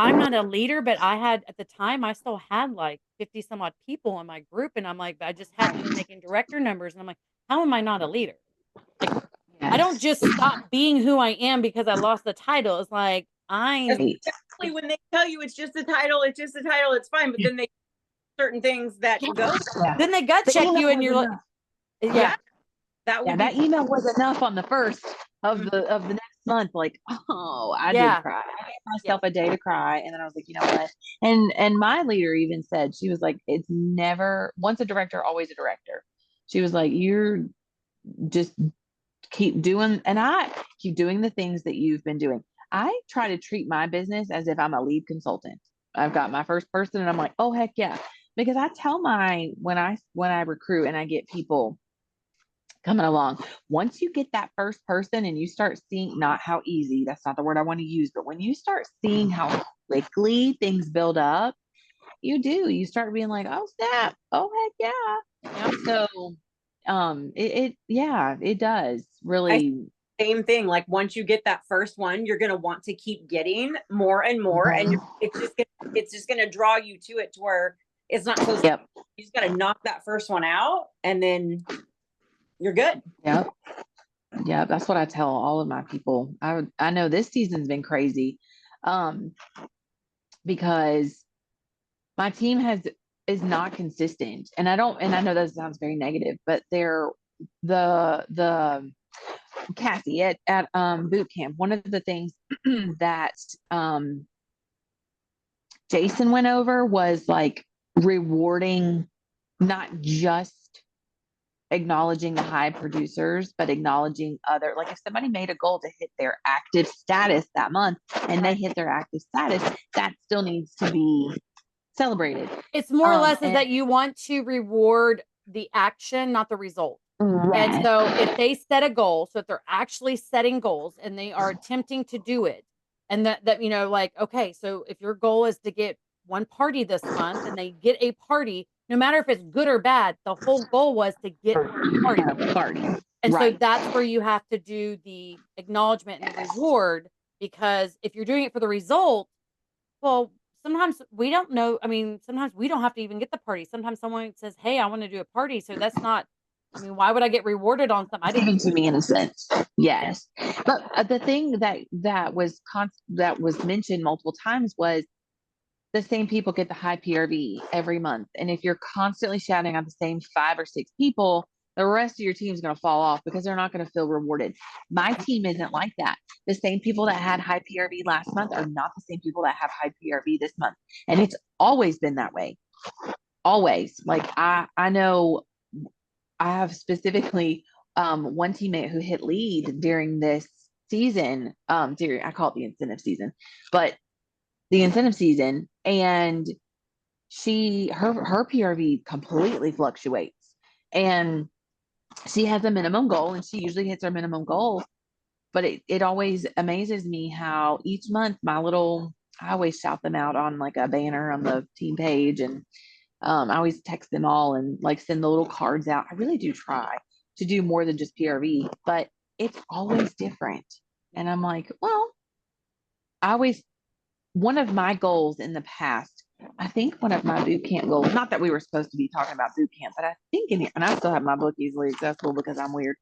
I'm not a leader, but I had, at the time, I still had like 50 some odd people in my group. And I'm like, I just hadn't been making director numbers. And I'm like, how am I not a leader? Like, I don't just stop being who I am because I lost the title. It's like, Especially when they tell you it's just a title, it's fine. But then they certain things that go. Then they gut check you, and you're like, yeah. That email was enough on the first of the next month. Like, oh, I did cry. I gave myself a day to cry, and then I was like, you know what? And my leader even said, she was like, it's never once a director, always a director. She was like, you're just keep doing, and I keep doing the things that you've been doing. I try to treat my business as if I'm a lead consultant. I've got my first person, and I'm like, oh heck yeah, because I tell when I recruit and I get people coming along, once you get that first person and you start seeing, not how easy, that's not the word I want to use, but when you start seeing how quickly things build up, you start being like, oh snap, oh heck yeah. So it does really. Same thing. Like once you get that first one, you're gonna want to keep getting more and more, and it's just gonna draw you to it to where it's not close. Yep. You just gotta knock that first one out, and then you're good. Yep. Yeah, that's what I tell all of my people. I know this season's been crazy, because my team is not consistent, and I know that sounds very negative, but they're the Cassie at boot camp. One of the things that Jason went over was like rewarding not just acknowledging the high producers, but acknowledging other, like if somebody made a goal to hit their active status that month and they hit their active status, that still needs to be celebrated. It's more or less is and- that you want to reward the action, not the result. Right. And so if they set a goal, so if they're actually setting goals and they are attempting to do it, and that you know, like, okay, so if your goal is to get one party this month and they get a party, no matter if it's good or bad, the whole goal was to get a party. And so Right. that's where you have to do the acknowledgement and the reward, because if you're doing it for the result, well, sometimes we don't know. I mean, sometimes we don't have to even get the party. Sometimes someone says, "Hey, I want to do a party." So that's not, I mean, why would I get rewarded on something I didn't Given to me in a sense. Yes. But the thing that was mentioned multiple times was the same people get the high PRV every month. And if you're constantly shouting at the same 5 or 6 people, the rest of your team is going to fall off because they're not going to feel rewarded. My team isn't like that. The same people that had high PRV last month are not the same people that have high PRV this month. And it's always been that way. Always. Like I know I have specifically one teammate who hit lead during this season. I call it the incentive season, but the incentive season, and her PRV completely fluctuates, and she has a minimum goal, and she usually hits her minimum goal. But it always amazes me how each month I always shout them out on like a banner on the team page, and I always text them all and like send the little cards out. I really do try to do more than just PRV, but it's always different. And I'm like, well, one of my goals in the past, I think one of my boot camp goals, not that we were supposed to be talking about boot camp, but I think and I still have my book easily accessible because I'm weird.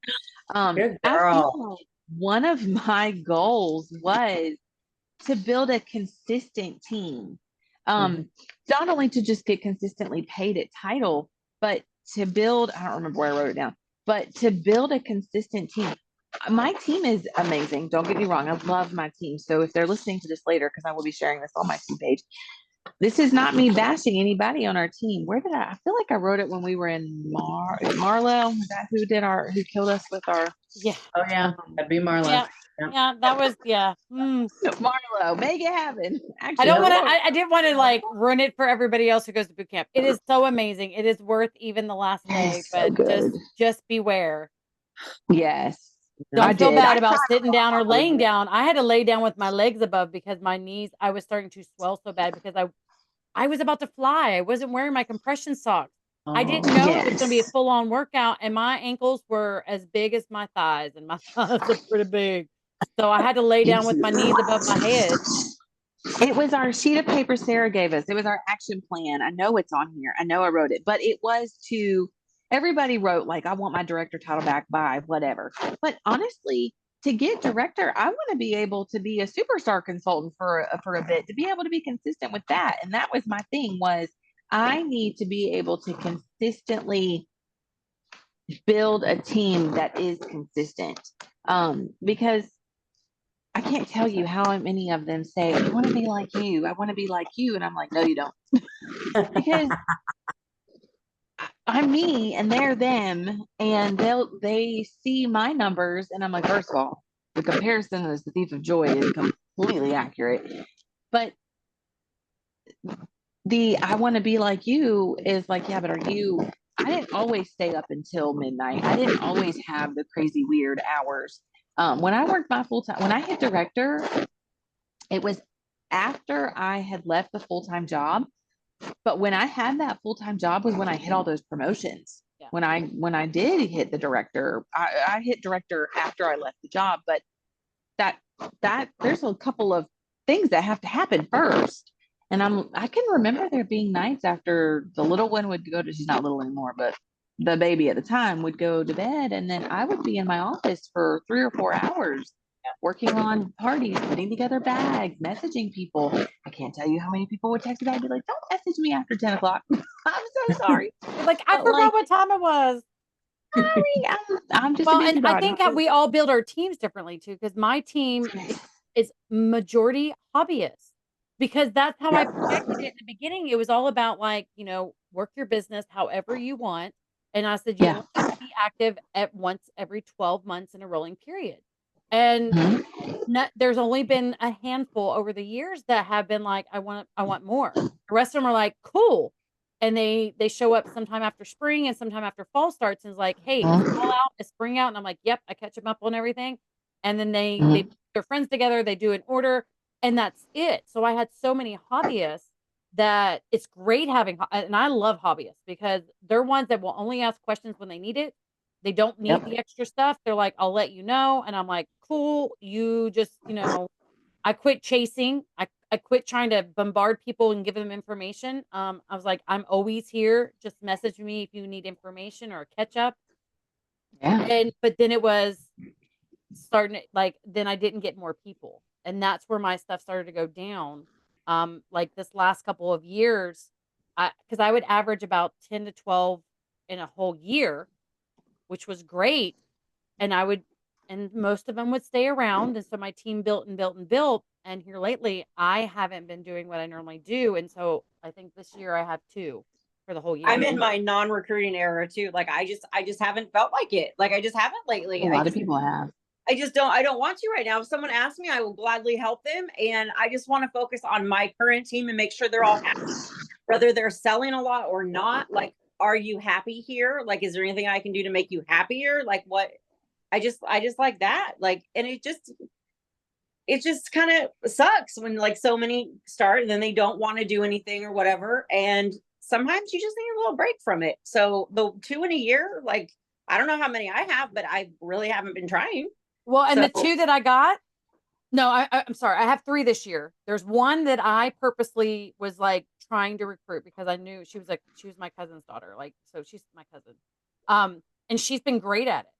Good I girl. feel like one of my goals was to build a consistent team. Not only to just get consistently paid at title, but to build, I don't remember where I wrote it down, but to build a consistent team. My team is amazing. Don't get me wrong. I love my team. So if they're listening to this later, because I will be sharing this on my team page, this is not me bashing anybody on our team. Where did I feel like I wrote it when we were in Marlowe? Is that who killed us with our? Yeah. Oh yeah, that'd be Marla. Yeah. Yeah, that was, yeah. Marlowe, make it happen. I don't want to, I didn't want to like ruin it for everybody else who goes to boot camp. It is so amazing. It is worth even the last day, so but good. just beware. Yes. Don't feel bad about sitting down or laying down. I had to lay down with my legs above because my knees, I was starting to swell so bad because I was about to fly. I wasn't wearing my compression socks. I didn't know it was going to be a full-on workout, and my ankles were as big as my thighs, and my thighs are pretty big. So I had to lay down with my knees above my head. It was our sheet of paper Sarah gave us. It was our action plan. I know it's on here. I know I wrote it, but it was everybody wrote like, I want my director title back by whatever. But honestly, to get director, I want to be able to be a superstar consultant for a bit, to be able to be consistent with that. And that was my thing, was I need to be able to consistently build a team that is consistent. Because I can't tell you how many of them say, I want to be like you. I want to be like you. And I'm like, no, you don't. Because I'm me and they're them, and they see my numbers, and I'm like, first of all, the comparison is the thief of joy is completely accurate. But I want to be like you is like, yeah, but I didn't always stay up until midnight. I didn't always have the crazy weird hours. When I worked my full-time, when I hit director, it was after I had left the full-time job. But when I had that full-time job was when I hit all those promotions. Yeah. When I did hit the director, I hit director after I left the job. But that there's a couple of things that have to happen first. And I can remember there being nights after the little one would go to, she's not little anymore, but the baby at the time would go to bed, and then I would be in my office for 3 or 4 hours working on parties, putting together bags, messaging people. I can't tell you how many people would text me and be like, don't message me after 10 o'clock. I'm so sorry. Like, I forgot what time it was. Sorry, I'm just well, and I think we all build our teams differently too, because my team is majority hobbyists, because that's how I projected it in the beginning. It was all about like, work your business however you want. And I said, be active at once every 12 months in a rolling period. And there's only been a handful over the years that have been like, I want more. The rest of them are like, cool. And they show up sometime after spring and sometime after fall starts and is like, hey, is fall out, is spring out? And I'm like, yep, I catch them up on everything. And then they put their friends together, they do an order, and that's it. So I had so many hobbyists that it's great having, and I love hobbyists because they're ones that will only ask questions when they need it. They don't need the extra stuff. They're like, I'll let you know. And I'm like, cool. You just, I quit chasing. I quit trying to bombard people and give them information. I was like, I'm always here. Just message me if you need information or a catch up. Yeah. But then it was starting then I didn't get more people. And that's where my stuff started to go down. Like this last couple of years, because I would average about 10 to 12 in a whole year, which was great. And most of them would stay around. And so my team built and built and built. And here lately, I haven't been doing what I normally do. And so I think this year I have 2 for the whole year. I'm in my non-recruiting era too. Like I just haven't felt like it. Like I just haven't lately. A lot of people have. I don't want to right now. If someone asks me, I will gladly help them. And I just want to focus on my current team and make sure they're all happy, whether they're selling a lot or not. Like, are you happy here? Like, is there anything I can do to make you happier? Like what? I just like that. Like, and it just kind of sucks when like so many start and then they don't want to do anything or whatever. And sometimes you just need a little break from it. So the 2 in a year, like, I don't know how many I have, but I really haven't been trying. Well, and the 2 that I got, no, I'm sorry. I have 3 this year. There's one that I purposely was like trying to recruit because I knew she was my cousin's daughter. Like, so she's my cousin. And she's been great at it.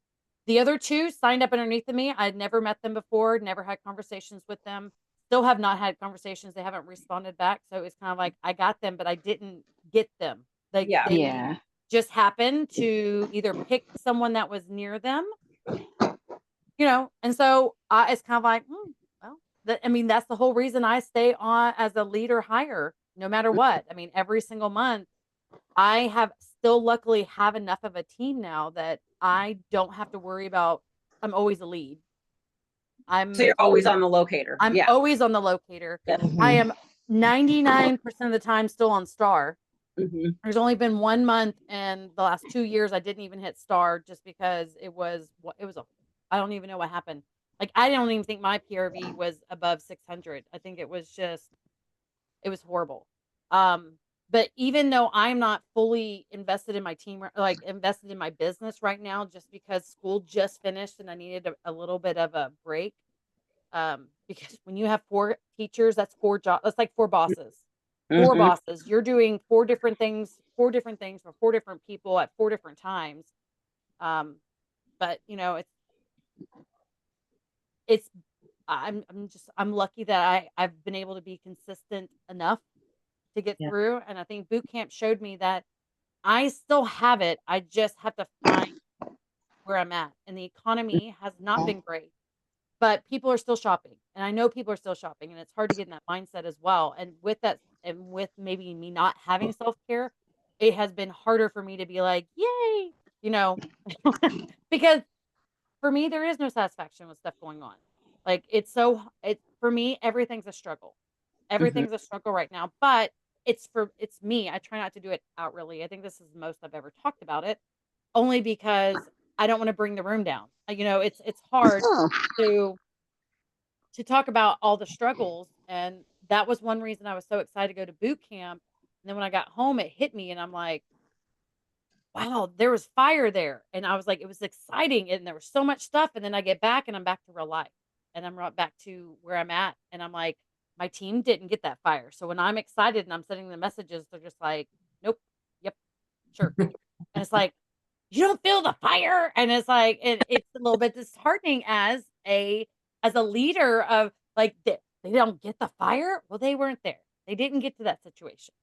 The other 2 signed up underneath of me. I'd never met them before, never had conversations with them. Still have not had conversations. They haven't responded back. So it's kind of like I got them, but I didn't get them. They just happened to either pick someone that was near them, and so it's kind of like, that's the whole reason I stay on as a leader hire, no matter what. I mean, every single month, I have still luckily have enough of a team now that I don't have to worry about. I'm always a lead. So you're always on the locator. I'm always on the locator. Yeah. I am 99% of the time still on star. Mm-hmm. There's only been 1 month in the last 2 years I didn't even hit star just because I don't even know what happened. Like, I don't even think my PRV was above 600. I think it was horrible. But even though I'm not fully invested in my team, like invested in my business right now, just because school just finished and I needed a little bit of a break. Because when you have 4 teachers, that's 4 jobs. That's like 4 bosses. 4 bosses. You're doing 4 different things for 4 different people at 4 different times. But I'm lucky that I've been able to be consistent enough to get through. And I think boot camp showed me that I still have it. I just have to find where I'm at. And the economy has not been great, but people are still shopping. And I know people are still shopping, and it's hard to get in that mindset as well. And with that, and with maybe me not having self-care, it has been harder for me to be like, yay, because for me, there is no satisfaction with stuff going on. Like, for me, everything's a struggle. Everything's a struggle right now, but it's me. I try not to do it outwardly. I think this is the most I've ever talked about it, only because I don't want to bring the room down. It's hard to talk about all the struggles. And that was one reason I was so excited to go to boot camp. And then when I got home, it hit me and I'm like, wow, there was fire there. And I was like, it was exciting. And there was so much stuff. And then I get back and I'm back to real life and I'm right back to where I'm at. And I'm like, my team didn't get that fire. So when I'm excited and I'm sending the messages, they're just like, nope. Yep. Sure. And it's like, you don't feel the fire. And it's like, it's a little bit disheartening as a leader of like, they don't get the fire. Well, they weren't there. They didn't get to that situation.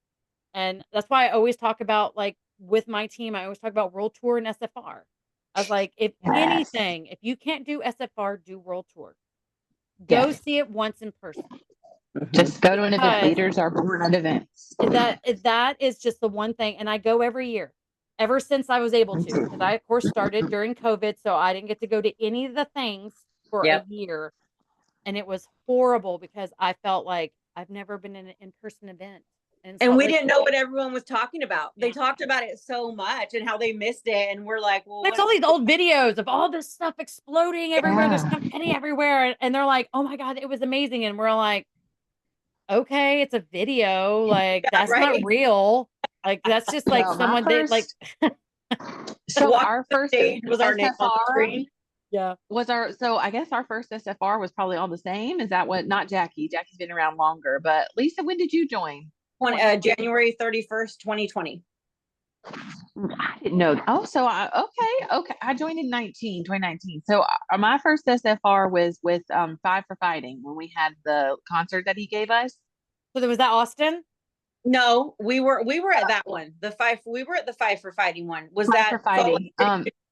And that's why I always talk about, like, with my team, I always talk about World Tour and SFR. I was like, if anything, if you can't do SFR, do World Tour. Go see it once in person. Just go to an event. Leaders are born at events. That is just the one thing. And I go every year. ever since I was able Me to, too. because I, of course, started during COVID. So I didn't get to go to any of the things for Yep. a year. And it was horrible because I felt like I've never been in an in-person event. And we didn't know what everyone was talking about. They Yeah. talked about it so much and how they missed it. And we're like, well, There's all these old videos of all this stuff exploding everywhere. There's Yeah. confetti everywhere. And they're like, oh my God, it was amazing. And we're like, okay, it's a video. Like, that's right. not real. Like, that's just like Well, my someone did, like, So Walk our first stage was our name on the SFR screen. yeah. so I guess our first SFR was probably all the same. Is that what, not Jacqui? Jacqui's been around longer, but Lisa, when did you join? January 31st, 2020. I didn't know. Oh, so okay. I joined in 2019. So my first SFR was with Five for Fighting when we had the concert that he gave us. So there was that Austin? No, we were at that one. We were at the Five for Fighting one. Was Five that for Fighting.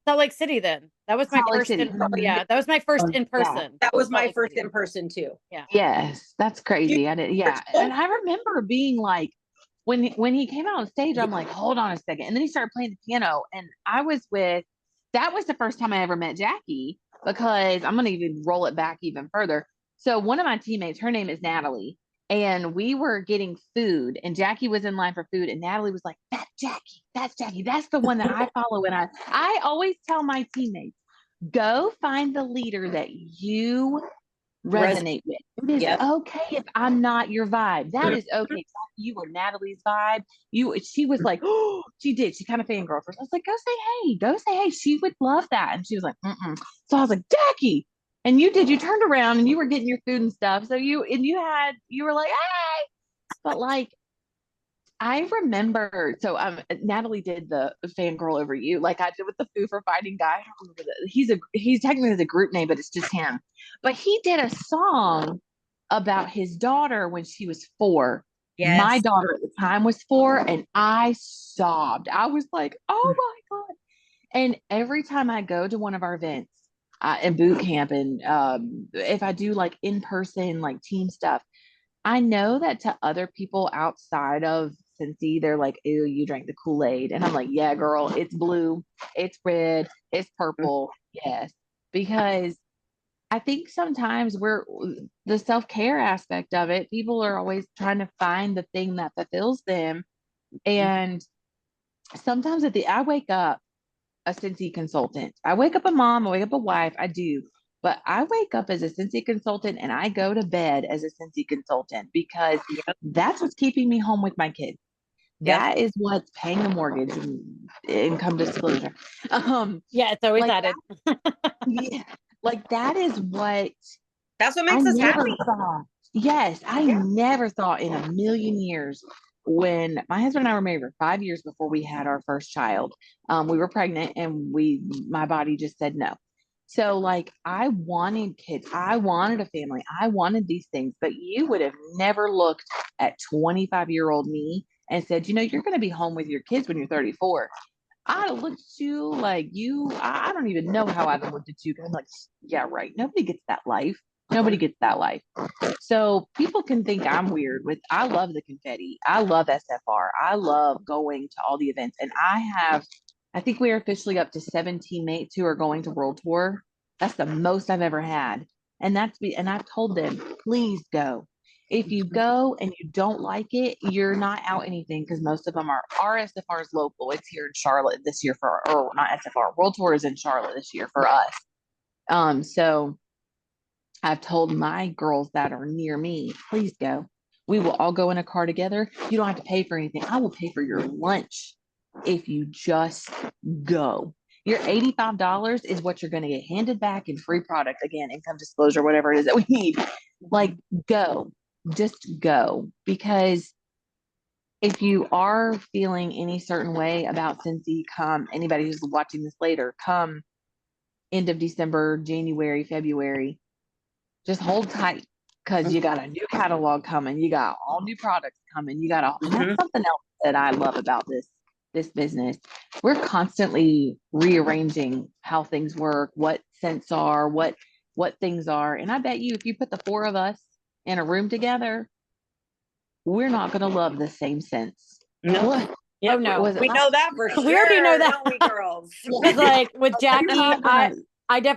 Salt Lake City then. That was my Salt Lake first City. yeah, that was my first in Yeah. person. that was Salt my Lake first City. in person too. Yeah. Yes, that's crazy. I did. Yeah, and I remember being like, when he came out on stage, I'm like, hold on a second, and then he started playing the piano, and that was the first time I ever met Jacqui, because I'm gonna even roll it back even further. So one of my teammates, her name is Natalie, and we were getting food, and Jacqui was in line for food, and Natalie was like, that's Jacqui, that's the one that I follow. And I always tell my teammates, go find the leader that you resonate with. It is okay if I'm not your vibe. That is okay. You were Natalie's vibe. She was like, oh, she kind of fangirl first. I was like, go say hey. She would love that. And she was like, mm-mm. So I was like, Jacqui. And you turned around and you were getting your food and stuff. So you were like, hey. But like, I remember, so Natalie did the fangirl over you, like I did with the Foo for Fighting guy. I don't remember that. He's technically the group name, but it's just him. But he did a song about his daughter when she was 4. Yes. My daughter at the time was 4, and I sobbed. I was like, oh my God. And every time I go to one of our events in boot camp, and if I do like in person, like team stuff, I know that to other people outside of Cincy, they're like, ew, you drank the Kool-Aid. And I'm like, yeah, girl, it's blue, it's red, it's purple. Yes. Because I think sometimes the self-care aspect of it, people are always trying to find the thing that fulfills them. And sometimes I wake up a Cincy consultant. I wake up a mom, I wake up a wife, I do. But I wake up as a Cincy consultant and I go to bed as a Cincy consultant, because that's what's keeping me home with my kids. That is what's paying the mortgage and income disclosure. Yeah, it's always added. Like that is that's what makes us happy. Yes, I never thought in a million years, when my husband and I were married for 5 years before we had our first child, we were pregnant and my body just said no. So like, I wanted kids, I wanted a family, I wanted these things, but you would have never looked at 25-year-old me and said, you're going to be home with your kids when you're 34. I looked at you like I don't even know how I looked at you. I'm like, yeah, right. Nobody gets that life. Nobody gets that life. So people can think I'm weird I love the confetti. I love SFR. I love going to all the events. And I think we are officially up to 7 teammates who are going to World Tour. That's the most I've ever had. And I've told them, please go. If you go and you don't like it, you're not out anything, because most of them are SFR is local. It's here in Charlotte this year or not SFR. World Tour is in Charlotte this year for us. So I've told my girls that are near me, please go. We will all go in a car together. You don't have to pay for anything. I will pay for your lunch if you just go. Your $85 is what you're going to get handed back in free product. Again, income disclosure, whatever it is that we need. Like, go. Just go. Because if you are feeling any certain way about Cincy, anybody who's watching this later, come end of December, January, February, just hold tight, because you got a new catalog coming. You got all new products coming. And that's something else that I love about this business. We're constantly rearranging how things work, what scents are, what things are. And I bet you, if you put the 4 of us in a room together, we're not going to love the same scents. No. Yep. Oh no. Was it We last- know that for sure. We already know that. Don't we, girls? Because like with Jacqui, not gonna-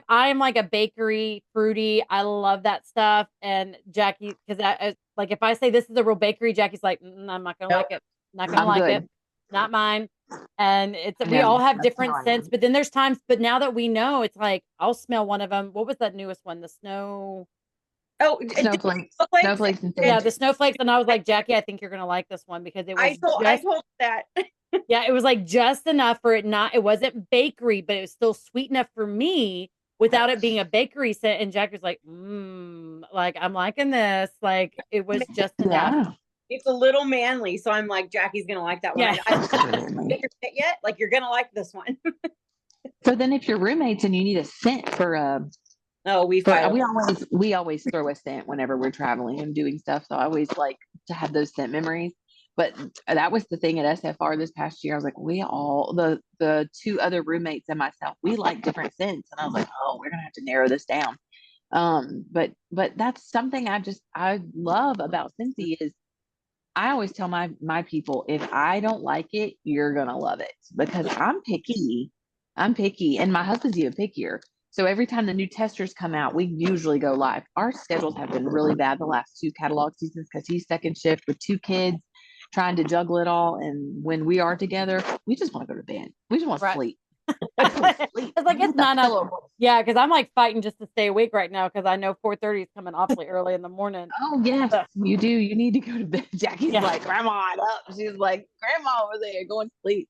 I am like a bakery fruity. I love that stuff. And Jacqui, because like if I say this is a real bakery, Jackie's like, I'm not gonna like it. Not gonna I'm like good. it. Not mine. And it's I we know, all have that's different how I scents. am. But then there's times. But now that we know, it's like I'll smell one of them. What was that newest one? The snow. Oh, Snowflakes. snowflakes. Snowflakes and Yeah, sand. the snowflakes. And I was like, Jacqui, I think you're gonna like this one because it was I told that. yeah, it was like just enough for it not, it wasn't bakery, but it was still sweet enough for me without it being a bakery scent. And Jack was like, like I'm liking this. Like it was just enough. Yeah. It's a little manly, so I'm like, Jackie's gonna like that one. Yeah. I haven't get your scent yet. Like you're gonna like this one. So then if you're roommates and you need a scent for Oh, we but fight. we always throw a scent whenever we're traveling and doing stuff. So I always like to have those scent memories. But that was the thing at SFR this past year. I was like, we all the two other roommates and myself, we like different scents. And I was like, oh, we're gonna have to narrow this down. But that's something I love about Scentsy is I always tell my people, if I don't like it, you're gonna love it because I'm picky. I'm picky, and my husband's even pickier. So every time the new testers come out, we usually go live. Our schedules have been really bad the last two catalog seasons because he's second shift with two kids, trying to juggle it all. And when we are together, we just want to go to bed. We just want to Right. sleep. It's like it's not enough. Yeah, because I'm like fighting just to stay awake right now because I know 4:30 is coming awfully early in the morning. Oh yes, you do. You need to go to bed. Jackie's Yeah. like, Grandma, I'm up. She's like, Grandma over there, going to sleep.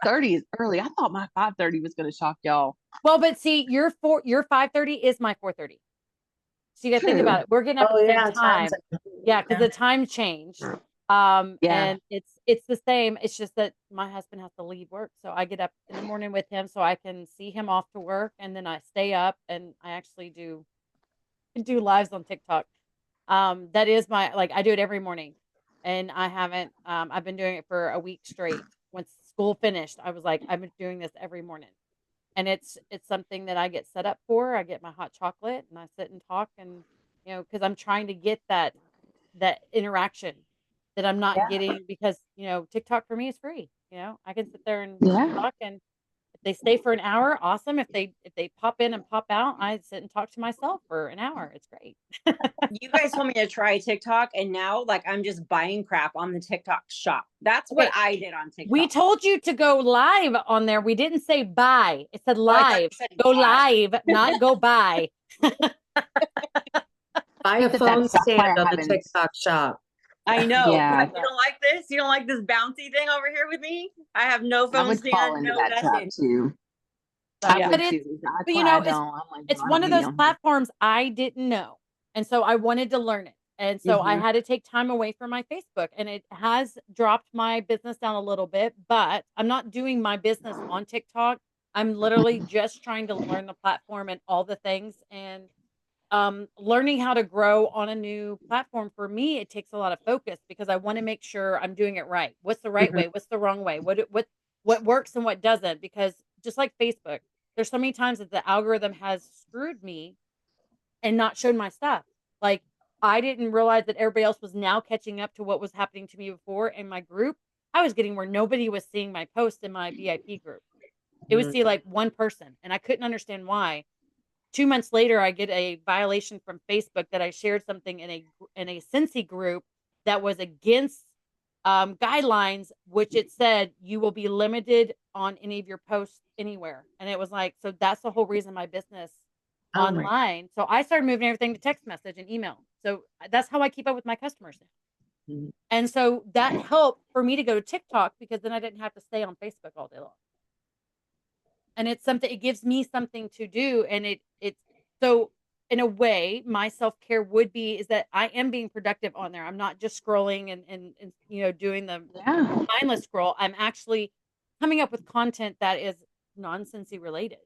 4:30 is early. I thought my 5:30 was going to shock y'all. Well, but see, your 5:30 is my 4:30. So you got to think True. about it. We're getting up at the same time. times- Yeah, because the time changed. Yeah. And it's the same. It's just that my husband has to leave work, so I get up in the morning with him so I can see him off to work, and then I stay up and I actually do lives on TikTok. That is my like I do it every morning, and I haven't. I've been doing it for a week straight. Once school finished, I was like, I've been doing this every morning, and it's something that I get set up for. I get my hot chocolate and I sit and talk, and because I'm trying to get that interaction that I'm not getting because TikTok for me is free. I can sit there and talk, and if they stay for an hour, awesome. If they pop in and pop out, I sit and talk to myself for an hour. It's great. You guys told me to try TikTok, and now like I'm just buying crap on the TikTok shop. That's what I did on TikTok. We told you to go live on there. We didn't say buy. It said Oh, I thought live. you said Go buy. live, not go buy. Buy a That's phone why stand I on the haven't- TikTok shop. I know. Yeah. Like, you don't like this? You don't like this bouncy thing over here with me? I have no I phone would fall stand, into no that trap nothing. too. But I would it's, too. That's but why I don't. I'm like, it's I one don't of need those them. platforms I didn't know. And so I wanted to learn it. And so I Mhm. had to take time away from my Facebook, and it has dropped my business down a little bit, but I'm not doing my business on TikTok. I'm literally just trying to learn the platform and all the things, and learning how to grow on a new platform for me, it takes a lot of focus because I want to make sure I'm doing it right. What's the right way? What's the wrong way? What works and what doesn't? Because just like Facebook, there's so many times that the algorithm has screwed me and not shown my stuff. Like I didn't realize that everybody else was now catching up to what was happening to me before in my group. I was getting where nobody was seeing my post in my VIP group. It would see like one person, and I couldn't understand why. 2 months later, I get a violation from Facebook that I shared something in a Scentsy group that was against guidelines, which it said you will be limited on any of your posts anywhere. And it was like, so that's the whole reason my business Oh my- online. So I started moving everything to text message and email. So that's how I keep up with my customers now. Mhm. And so that helped for me to go to TikTok because then I didn't have to stay on Facebook all day long. And it's something, it gives me something to do. And it's so in a way, my self-care would be is that I am being productive on there. I'm not just scrolling and doing the mindless scroll. I'm actually coming up with content that is non-Scentsy related.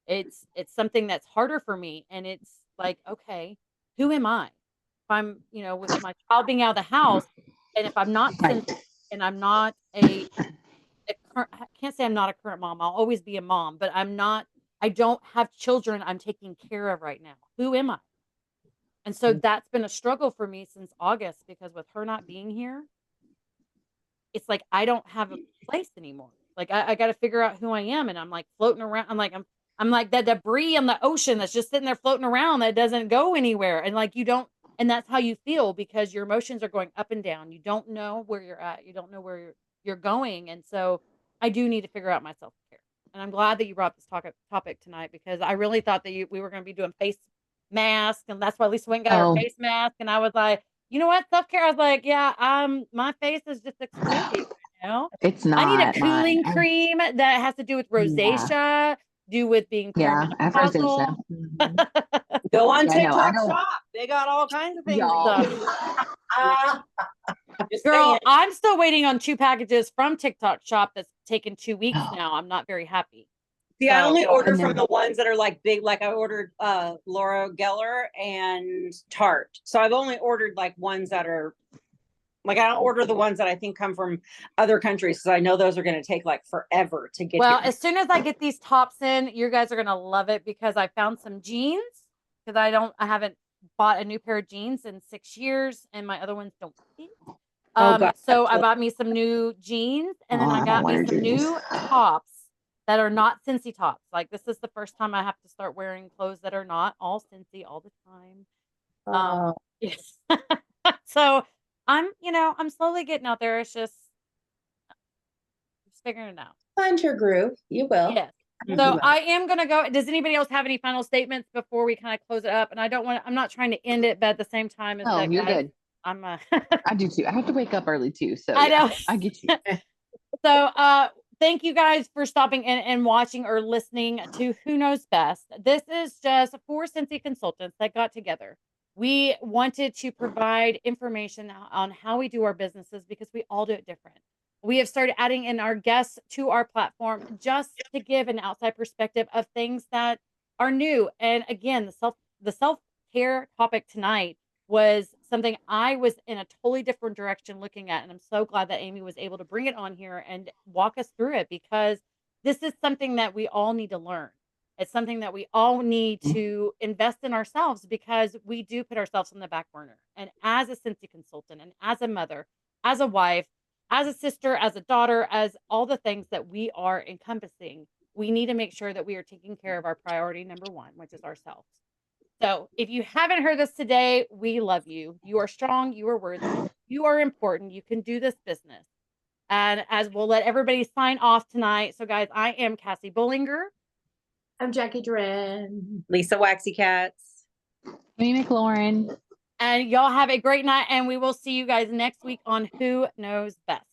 It's something that's harder for me. And it's like, okay, who am I? If I'm, with my child being out of the house, and if I'm not Scentsy and I'm not I can't say I'm not a current mom. I'll always be a mom, but I don't have children I'm taking care of right now. Who am I? And so that's been a struggle for me since August because with her not being here, it's like I don't have a place anymore. Like I got to figure out who I am, and I'm like floating around. I'm like that debris on the ocean that's just sitting there floating around that doesn't go anywhere. And like you don't, and that's how you feel because your emotions are going up and down. You don't know where you're at. You don't know where you're going. And so I do need to figure out my self-care. And I'm glad that you brought this topic tonight because I really thought that we were going to be doing face masks, and that's why Lisa went and got her face mask. And I was like, you know what, self-care? I was like, yeah, my face is just exploding. You know, It's not. I need a cooling cream that has to do with rosacea, do with being I've heard rosacea. Go on TikTok shop. They got all kinds of things. Girl, I'm still waiting on 2 packages from TikTok shop that's taken 2 weeks now. I'm not very happy. See, I only order from the ones that are like big, like I ordered Laura Geller and Tarte. So I've only ordered like ones that are like, I don't order the ones that I think come from other countries because I know those are going to take like forever to get. Well, as soon as I get these tops in, you guys are going to love it because I found some jeans because I haven't bought a new pair of jeans in 6 years and my other ones don't fit. So I bought me some new jeans and then I got me some new tops that are not Scentsy tops. Like this is the first time I have to start wearing clothes that are not all Scentsy all the time. Yes. So I'm slowly getting out there. It's just figuring it out. Find your groove. You will. Yes. So I am going to go. Does anybody else have any final statements before we kind of close it up? And I'm not trying to end it, but at the same time, you're good. I do too. I have to wake up early too. So I know. I get you. So, thank you guys for stopping in and watching or listening to Who Knows Best. This is just 4 Scentsy consultants that got together. We wanted to provide information on how we do our businesses because we all do it different. We have started adding in our guests to our platform just to give an outside perspective of things that are new. And again, the self-care topic tonight was something I was in a totally different direction looking at. And I'm so glad that Amy was able to bring it on here and walk us through it because this is something that we all need to learn. It's something that we all need to invest in ourselves because we do put ourselves on the back burner. And as a Scentsy consultant and as a mother, as a wife, as a sister, as a daughter, as all the things that we are encompassing, we need to make sure that we are taking care of our priority number 1, which is ourselves. So if you haven't heard this today, we love you. You are strong. You are worthy. You are important. You can do this business. And as we'll let everybody sign off tonight. So guys, I am Cassie Bollinger. I'm Jacqui Duran. Lisa WaxyCat. Amy McLaurin. And y'all have a great night. And we will see you guys next week on Who Knows Best.